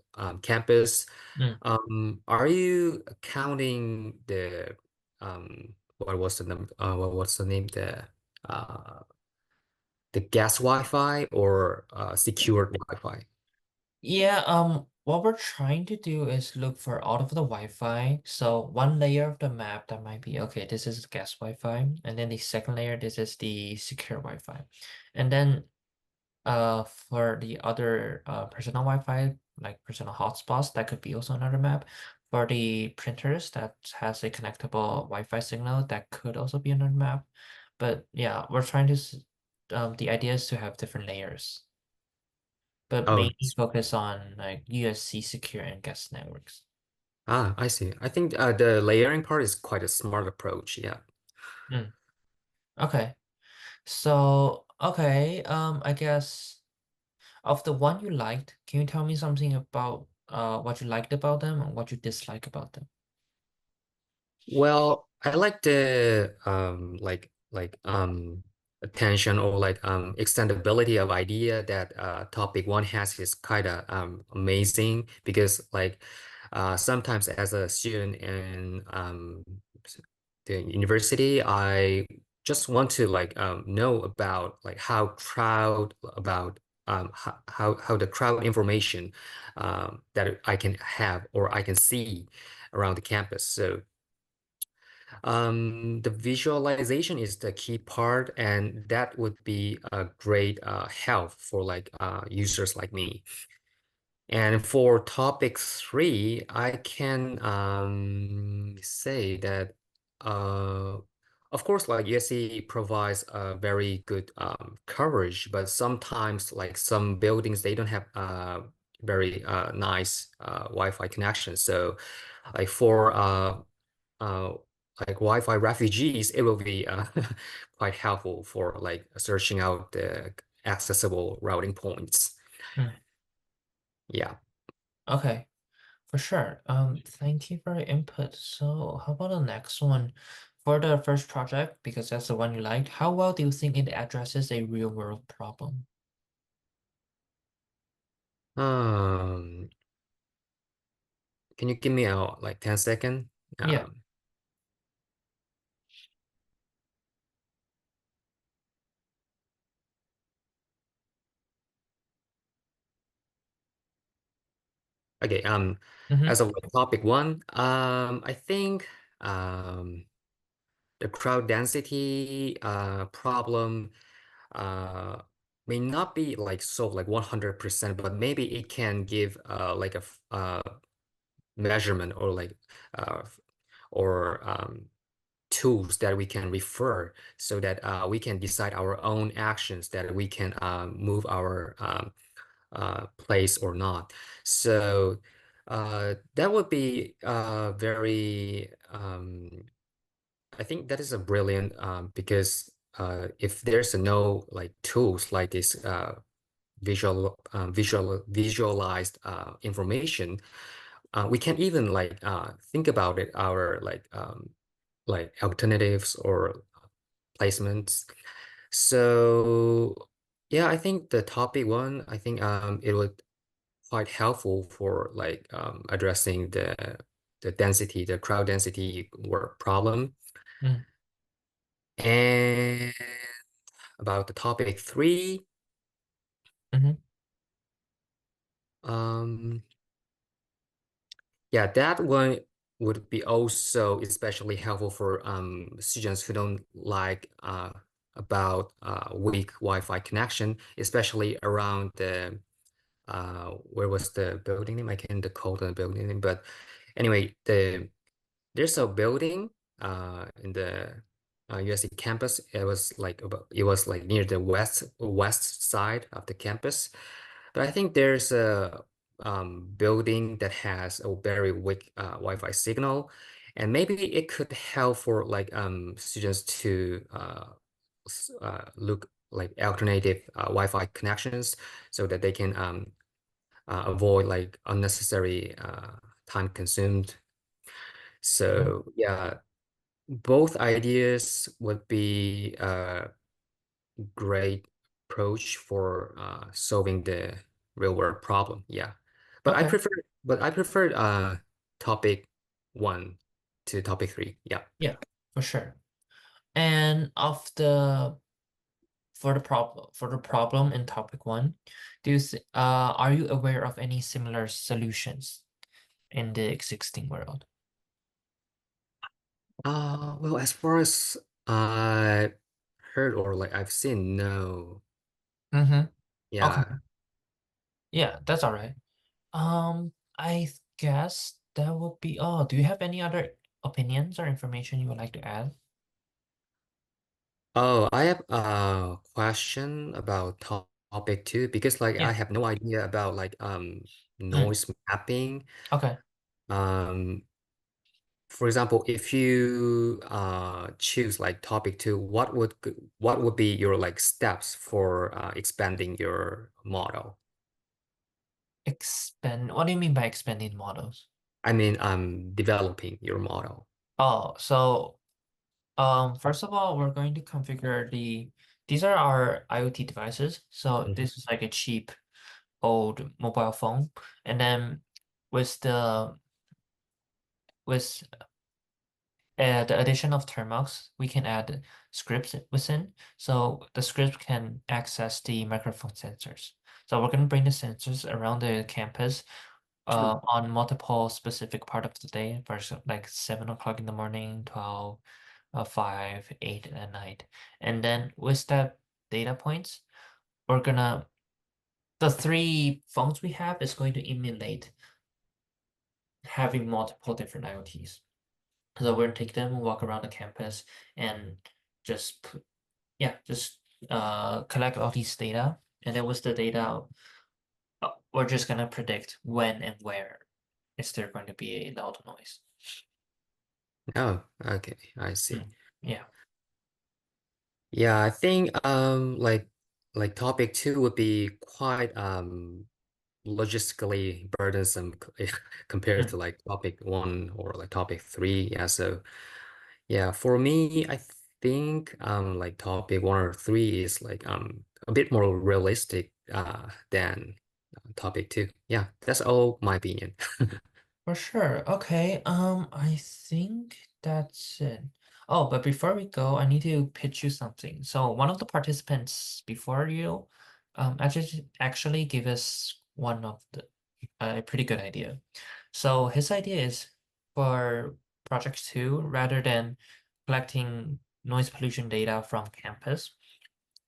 campus, Mm. are you counting the what was the number what was the name uh the gas Wi-Fi or secured Wi-Fi? Yeah, what we're trying to do is look for all of the Wi-Fi. So one layer of the map that might be, okay, this is guest Wi-Fi, and then the second layer, this is the secure Wi-Fi. And then for the other personal Wi-Fi, like personal hotspots, that could be also another map. For the printers that has a connectable Wi-Fi signal, that could also be another map. But yeah, we're trying to the idea is to have different layers, but Oh, mainly focus on like USC secure and guest networks. I see. I think the layering part is quite a smart approach. Yeah. Mm. Okay. So, okay, I guess of the one you liked, can you tell me something about what you liked about them and what you dislike about them? Well, I like the attention or like extendability of idea that topic one has is kind of amazing because like sometimes as a student in the university, I just want to like know about like how crowd about how the crowd information that I can have or I can see around the campus. So the visualization is the key part, and that would be a great help for like users like me. And for topic three, I can say that of course, like USC provides a very good coverage, but sometimes like some buildings they don't have very nice Wi-Fi connection. So like for uh, like Wi-Fi refugees, it will be quite helpful for like searching out the accessible routing points. Mm. Yeah. Okay, for sure. Thank you for your input. So, how about the next one? For the first project, because that's the one you liked, how well do you think it addresses a real world problem? Um, can you give me a like 10 second? Yeah. Okay, Mhm. as of like topic one, I think the crowd density problem may not be like solved like 100%, but maybe it can give like a measurement or like or tools that we can refer so that we can decide our own actions that we can move our place or not. So that would be very I think that is a brilliant because if there's no like tools like this visualized information, we can even like think about it our like alternatives or placements. So yeah, I think the topic one, I think it would quite helpful for like addressing the density, the crowd density work problem. Mm. And about the topic three, Mhm. um, yeah, that one would be also especially helpful for students who don't like about weak Wi-Fi connection, especially around the where was the building name? I can't recall the building name, but anyway, there's a building in the USC campus. It was like near the west side of the campus. But I think there's a building that has a very weak Wi-Fi signal, and maybe it could help for like students to look like alternative Wi-Fi connections so that they can avoid like unnecessary time consumed. So yeah, both ideas would be a great approach for solving the real world problem. Yeah. But I Okay. prefer topic one to topic three. Yeah. Yeah, for sure. And for the problem in topic one, are you aware of any similar solutions in the existing world? Well, as far as I heard or like I've seen, no. Mm-hmm. Okay. Yeah. Yeah, that's all right. I guess that would be all. Do you have any other opinions or information you would like to add? Oh, I have a question about topic two because like I Yeah. have no idea about like Mm. noise mapping. Okay. Um, for example, if you choose like topic two, what would be your like steps for expanding your model? What do you mean by expanding models? I mean, developing your model. Oh, so first of all, we're going to configure these are our IoT devices. So Mhm. this is like a cheap old mobile phone. And then with with the addition of termux, we can add scripts within. So the script can access the microphone sensors. So we're going to bring the sensors around the campus on multiple specific part of the day, like 7 o'clock in the morning, 12, 5, 8 at night. And then with that data points, we're gonna the three phones we have is going to emulate having multiple different IoTs. So we're gonna take them, walk around the campus, and just just collect all these data. And then with the data, we're just gonna predict when and where is there going to be a loud noise. Oh, okay, I see. Yeah. Yeah, I think like topic two would be quite logistically burdensome compared Mm. to like topic one or like topic three. Yeah, so yeah, for me, I think like topic one or three is like a bit more realistic than topic two. Yeah, that's all my opinion. For sure. Okay. I think that's it. Oh, but before we go, I need to pitch you something. So one of the participants before you, actually gave us one of a pretty good idea. So his idea is for project 2, rather than collecting noise pollution data from campus,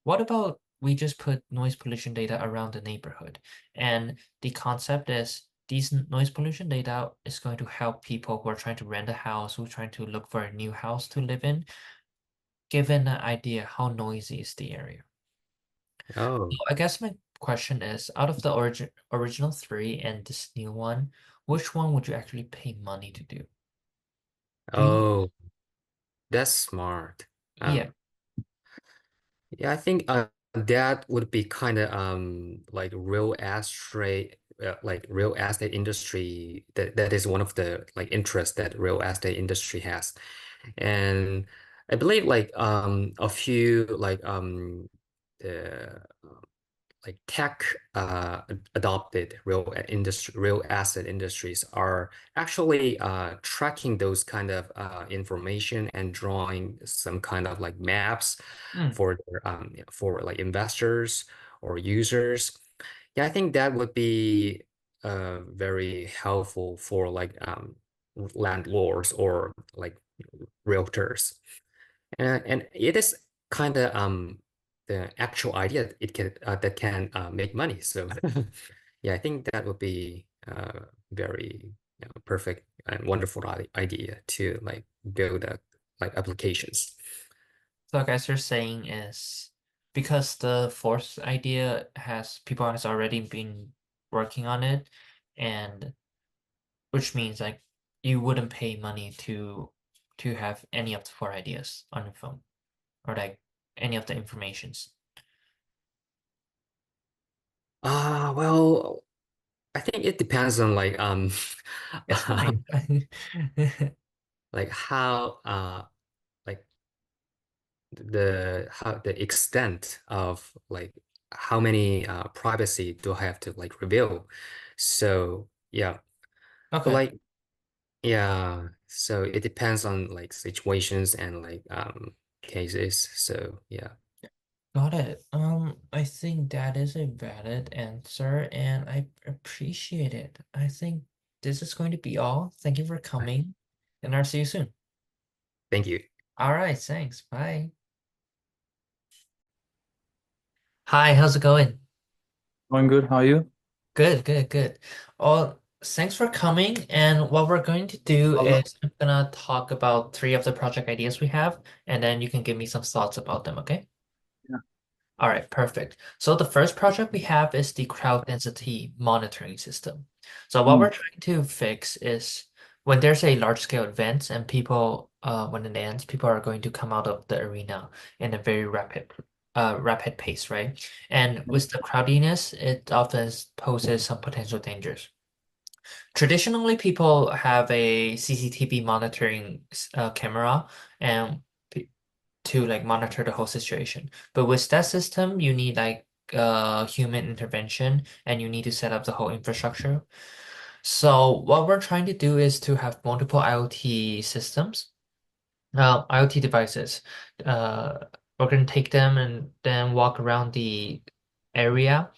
what about we just put noise pollution data around the neighborhood? And the concept is these noise pollution data is going to help people who are trying to rent a house, who are trying to look for a new house to live in, given an idea how noisy is the area. Oh, I guess my question is, out of the original 3 and this new one, which one would you actually pay money to do? oh, that's smart. Yeah. Yeah, I think that would be kind of like real estate industry that is one of the like interests that real estate industry has. And I believe like a few the like tech adopted real asset industries are actually tracking those kind of information and drawing some kind of like maps Mm. for like investors or users. Yeah, I think that would be very helpful for like landlords or like realtors. And it is kind of the actual idea it can that can make money. So yeah, I think that would be very perfect and wonderful idea to like build like applications. So I guess you're saying is because the fourth idea people has already been working on it, and which means like you wouldn't pay money to have any of the 4 ideas on your phone or like any of the informations. Well, I think it depends on like It's fine. like how like the extent of like how many privacy do I have to like reveal. So yeah, but Okay. like yeah, so it depends on like situations and like cases. So yeah. Got it. I think that is a valid answer and I appreciate it. I think this is going to be all. Thank you for coming and I'll see you soon. Thank you. All right, thanks. Bye. Hi, how's it going? Going good. How are you? Good, good, good. Well, thanks for coming. And what we're going to do Hello. is I'm gonna talk about 3 of the project ideas we have, and then you can give me some thoughts about them, okay? Yeah. All right, perfect. So the first project we have is the crowd density monitoring system. So what we're trying to fix is when there's a large scale event and when it ends, people are going to come out of the arena in a very rapid pace, right? And with the crowdiness, it often poses some potential dangers. Traditionally, people have a CCTV monitoring camera and to like monitor the whole situation. But with that system, you need like human intervention and you need to set up the whole infrastructure. So what we're trying to do is to have multiple IoT systems, IoT devices. Uh, we're going to take them and then walk around the area.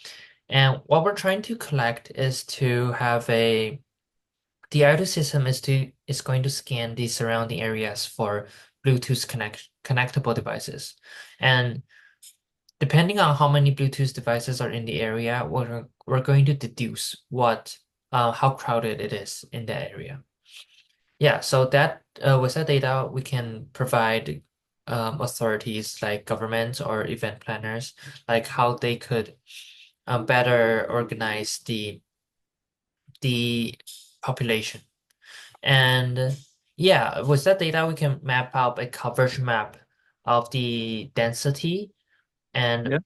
And what we're trying to collect is to have the IoT system is going to scan the surrounding areas for Bluetooth connectable devices. And depending on how many Bluetooth devices are in the area, we're going to deduce how crowded it is in that area. Yeah, so that with that data, we can provide authorities like governments or event planners, like how they could better organize the population. And yeah, with that data, we can map out a coverage map of the density and Yeah.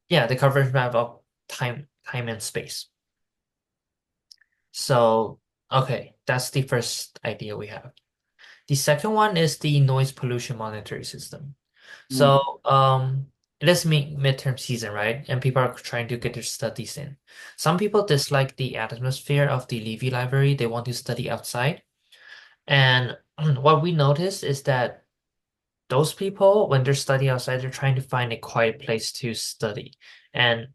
yeah, the coverage map of time and space. So, okay, that's the first idea we have. The second one is the noise pollution monitoring system. So, it is midterm season, right? And people are trying to get their studies in. Some people dislike the atmosphere of the Levy library. They want to study outside. And what we notice is that those people, when they're studying outside, they're trying to find a quiet place to study. And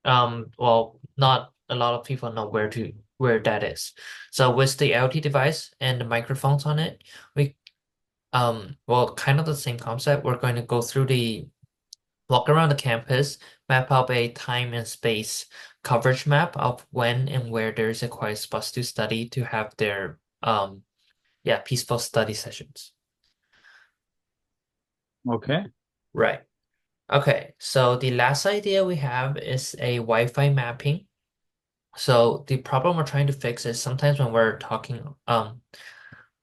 well, not a lot of people know where that is. So with the IoT device and the microphones on it, we well, kind of the same concept. We're going to go through walk around the campus, map out a time and space coverage map of when and where there's a quiet spots to study to have their peaceful study sessions. Okay. Right. Okay, so the last idea we have is a Wi-Fi mapping. So the problem we're trying to fix is sometimes when we're talking when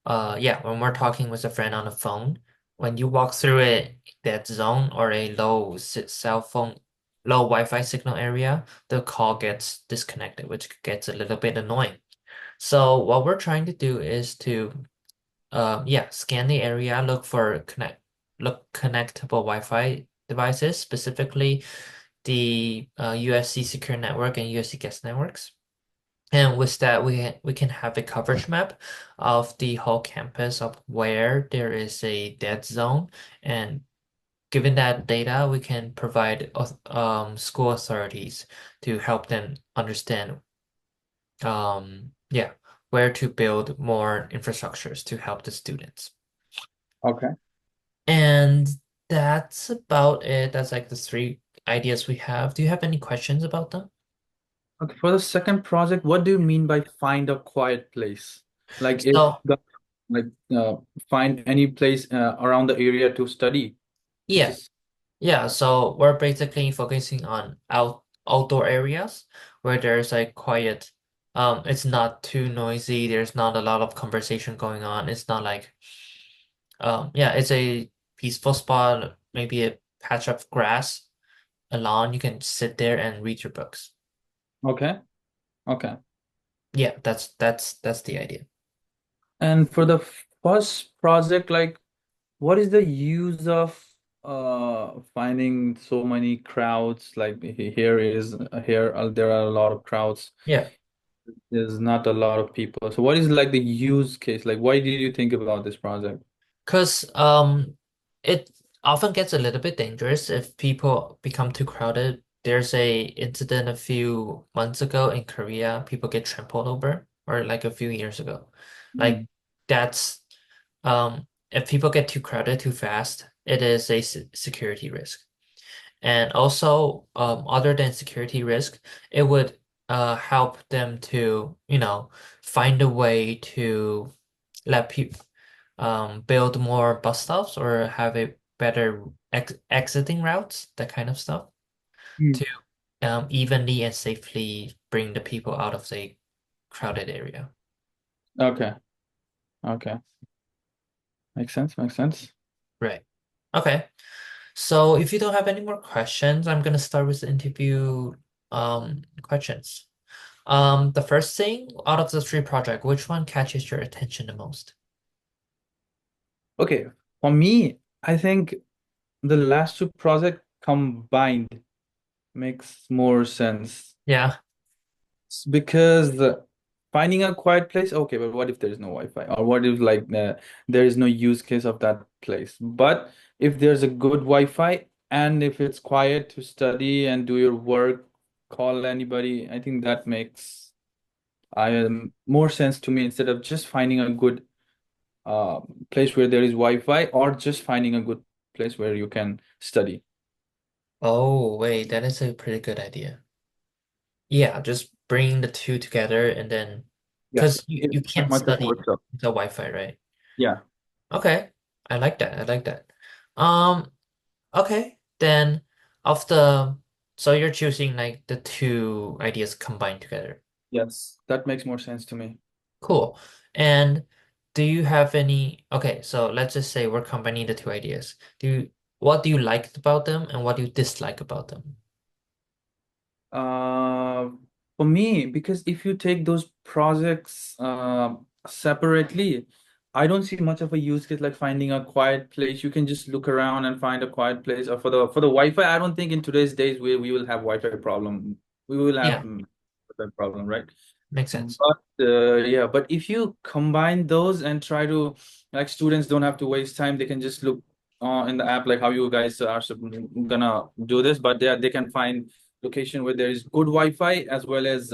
we're talking with a friend on the phone, when you walk through a dead zone or a low Wi-Fi signal area, the call gets disconnected, which gets a little bit annoying. So what we're trying to do is to scan the area, look connectable Wi-Fi devices, specifically the USC secure network and USC guest networks. And with that, we can have a coverage map of the whole campus of where there is a dead zone. And given that data, we can provide school authorities to help them understand where to build more infrastructures to help the students. Okay. And that's about it. That's like the three ideas we have. Do you have any questions about them? Okay. For the second project, what do you mean by find a quiet place? Like if So the like find any place around the area to study. yeah, Just so we're basically focusing on outdoor areas where there's like quiet. It's not too noisy. There's not a lot of conversation going on. It's not like it's a peaceful spot, maybe a patch of grass, a lawn. You can sit there and read your books. okay. Okay. Yeah, that's the idea. And for the first project, like what is the use of finding so many crowds? Like there are a lot of crowds. Yeah. There's not a lot of people. So what is like the use case? Like why did you think about this project? Because it often gets a little bit dangerous if people become too crowded. There's a incident a few months ago in Korea, people get trampled over, or like a few years ago. Like that's if people get too crowded too fast, it is a security risk. And also, other than security risk, it would help them to, find a way to let people build more bus stops or have a better exiting routes, that kind of stuff, Mm. to evenly and safely bring the people out of the crowded area. Okay. Okay. Makes sense. Makes sense. Right. Okay. So if you don't have any more questions, I'm gonna start with the interview questions. The first thing out of the three project, which one catches your attention the most? Okay. For me, I think the last two project combined makes more sense. Yeah. Because finding a quiet place, okay, but what if there's no Wi-Fi? Or what if like there is no use case of that place? But if there's a good Wi-Fi and if it's quiet to study and do your work, call anybody, I think that makes more sense to me instead of just finding a good place where there is Wi-Fi or just finding a good place where you can study. Oh, wait, that is a pretty good idea. Yeah, just bring the two together and then Yes, because you, it's you like can't much of a study workshop. the Wi-Fi, right? Yeah. Okay. I like that. I like that. Um, okay. Then of the so you're choosing like the two ideas combined together. Yes, that makes more sense to me. Cool. And do you have any okay, so let's just say we're combining the two ideas. What do you like about them and what do you dislike about them? Uh, for me, because if you take those projects separately, I don't see much of a use case like finding a quiet place. You can just look around and find a quiet place. Or for the Wi-Fi, I don't think in today's days we will have Wi-Fi problem. We will have Yeah, Wi-Fi problem, right? makes sense. But yeah, but if you combine those and try to like students don't have to waste time, they can just look in the app like how you guys are gonna do this, but they can find location where there is good Wi-Fi as well as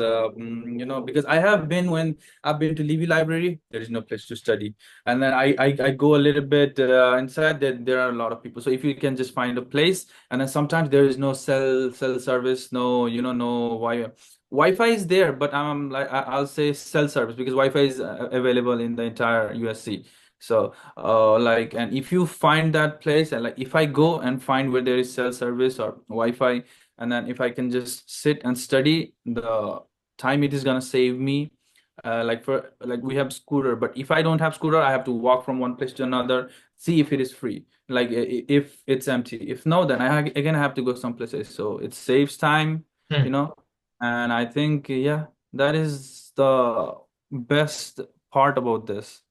because I have been when I've been to Levy Library, there is no place to study, and then I go a little bit inside that there are a lot of people. So if you can just find a place, and then sometimes there is no cell service, no no Wi-Fi is there, but I'll say cell service because Wi-Fi is available in the entire USC. So and if you find that place, and like if I go and find where there is cell service or Wi-Fi, and then if I can just sit and study, the time it is gonna save me. Like we have scooter, but if I don't have scooter, I have to walk from one place to another, see if it is free, like if it's empty. If no, then I again have to go some places. So it saves time, Hmm. you know. And I think yeah, that is the best part about this.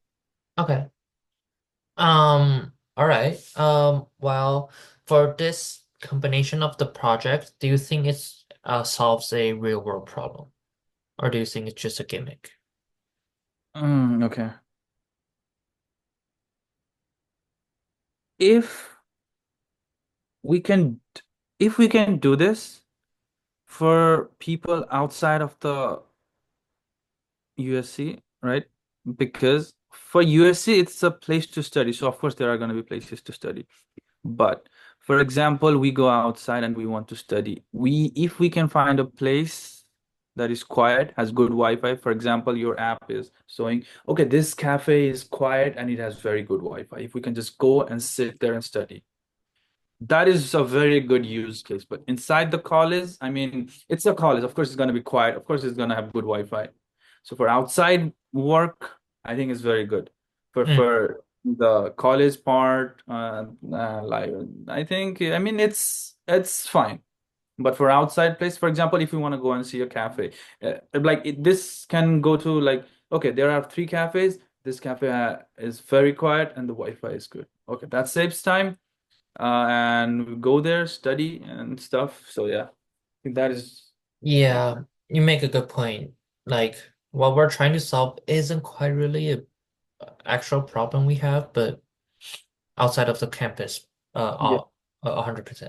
Okay. All right. Well, for this combination of the project, do you think it's solves a real world problem, or do you think it's just a gimmick? Okay. If we can, if we can do this for people outside of the USC, right? Because for USC, it's a place to study. So of course there are going to be places to study. But for example, we go outside and we want to study. If we can find a place that is quiet, has good Wi-Fi. For example, your app is showing, okay, this cafe is quiet and it has very good Wi-Fi. If we can just go and sit there and study, that is a very good use case. But inside the college, I mean, it's a college. Of course, it's going to be quiet. Of course, it's going to have good Wi-Fi. So for outside work, I think it's very good. Mm. For the college part, like I think, I mean, it's fine. But for outside place, for example, if you want to go and see a cafe, this can go to like, okay, there are three cafes. This cafe is very quiet and the Wi-Fi is good. Okay, that saves time, and we go there, study and stuff. So yeah, I think that is Yeah, you make a good point. Like what we're trying to solve isn't quite really a actual problem we have, but outside of the campus, yeah. 100%.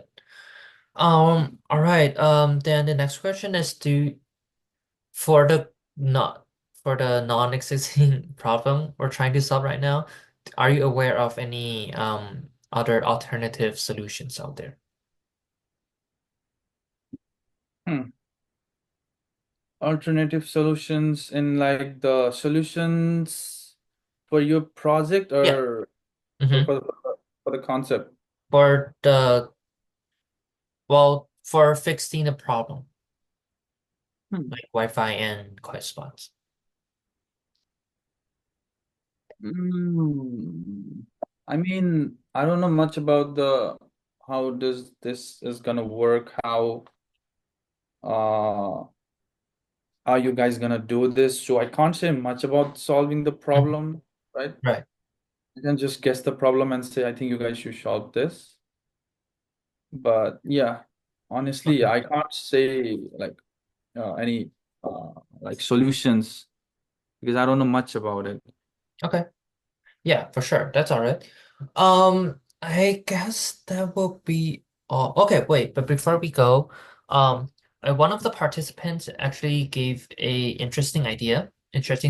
All right. Then the next question is, for the not for the non-existing problem we're trying to solve right now, are you aware of any other alternative solutions out there? Hmm. Alternative solutions in like the solutions for your project Yeah. or Mm-hmm. for the concept. For the Well, for fixing the problem, Hmm. like Wi-Fi and quiet spots. Mm. I mean, I don't know much about the how does this is gonna work, uh how you guys gonna do this. So I can't say much about solving the Mhm. problem, right? Right. I can just guess the problem and say, I think you guys should solve this. But yeah, honestly, Okay. I can't say like any like solutions because I don't know much about it. Okay. Yeah, for sure. That's all right. I guess that will be all. Okay, wait, but before we go, one of the participants actually gave a interesting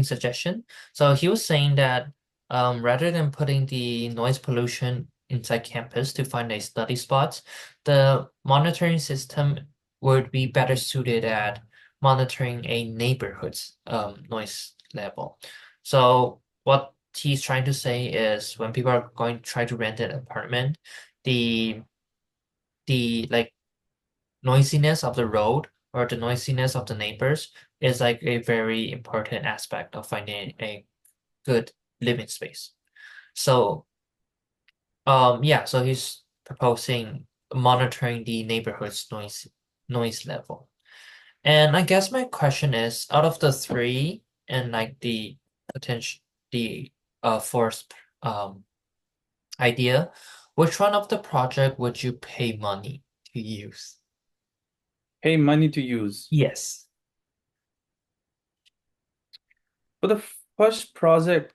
suggestion. So he was saying that rather than putting the noise pollution inside campus to find a study spots, the monitoring system would be better suited at monitoring a neighborhood's noise level. So what he's trying to say is when people are going to try to rent an apartment, the like noisiness of the road or the noisiness of the neighbors is like a very important aspect of finding a good living space. So yeah, so he's proposing monitoring the neighborhood's noise level. And I guess my question is, out of the three and like the potential the fourth um idea, which one of the project would you pay money to use? Pay money to use. Yes. For the first project,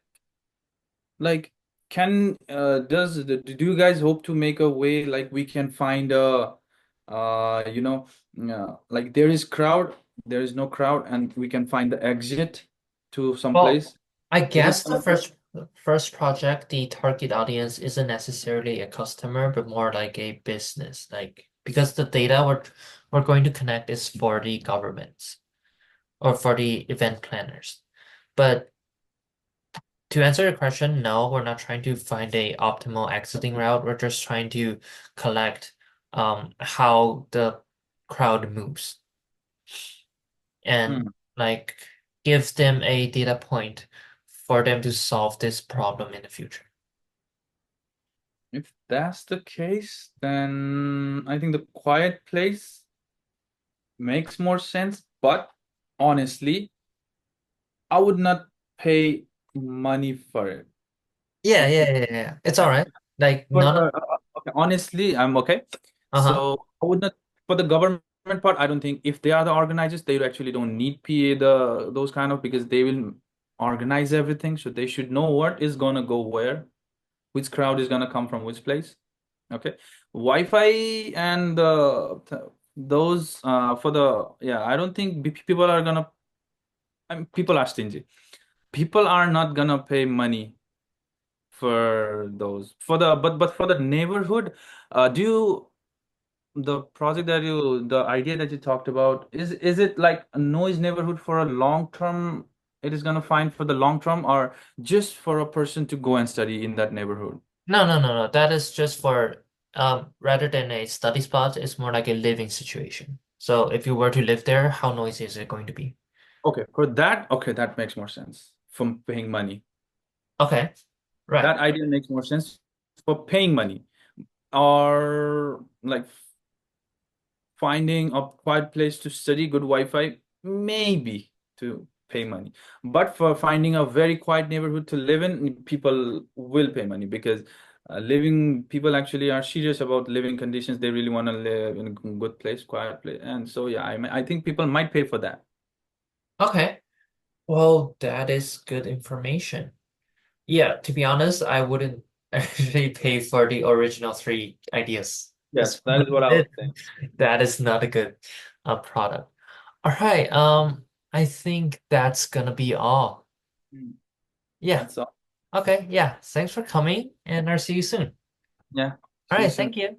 like do you guys hope to make a way like we can find a you know, like there is crowd, there is no crowd, and we can find the exit to some Well, place. I Is it guess the gonna be? first project, the target audience isn't necessarily a customer, but more like a business. Like because the data we're going to connect is for the governments or for the event planners. But to answer your question, no, we're not trying to find a optimal exiting route. We're just trying to collect how the crowd moves and Hmm. like give them a data point for them to solve this problem in the future. If that's the case, then I think the quiet place makes more sense. But honestly, I would not pay money for it. Yeah, Okay. yeah. It's all right. Like But none of okay, honestly, I'm okay. uh-huh. So I would not for the government part. I don't think if they are the organizers, they actually don't need PA those kind of because they will organize everything. So they should know what is gonna go where, which crowd is gonna come from which place. Okay, Wi-Fi and those for the yeah. I don't think people are gonna. I mean, people are stingy. People are not gonna pay money for those for the but for the neighborhood do you the project that you the idea that you talked about is it like a noise neighborhood for a long term it is gonna find for the long term or just for a person to go and study in that neighborhood? No. That is just for rather than a study spot, it's more like a living situation. So if you were to live there, how noisy is it going to be? Okay, for that, okay, that makes more sense from paying money. Okay, right. That idea makes more sense for paying money or like finding a quiet place to study, good Wi-Fi, maybe to pay money. But for finding a very quiet neighborhood to live in, people will pay money because living people actually are serious about living conditions. They really want to live in a good place, quiet place. And so yeah, I think people might pay for that. Okay. Well, that is good information. Yeah, to be honest, I wouldn't actually pay for the original three ideas. Yes, That's that is what I was it. saying. That is not a good product. All right, I think that's gonna be all. Mm, Yeah. that's all. Okay, yeah. Thanks for coming, and I'll see you soon. Yeah. All See you right, soon. thank you.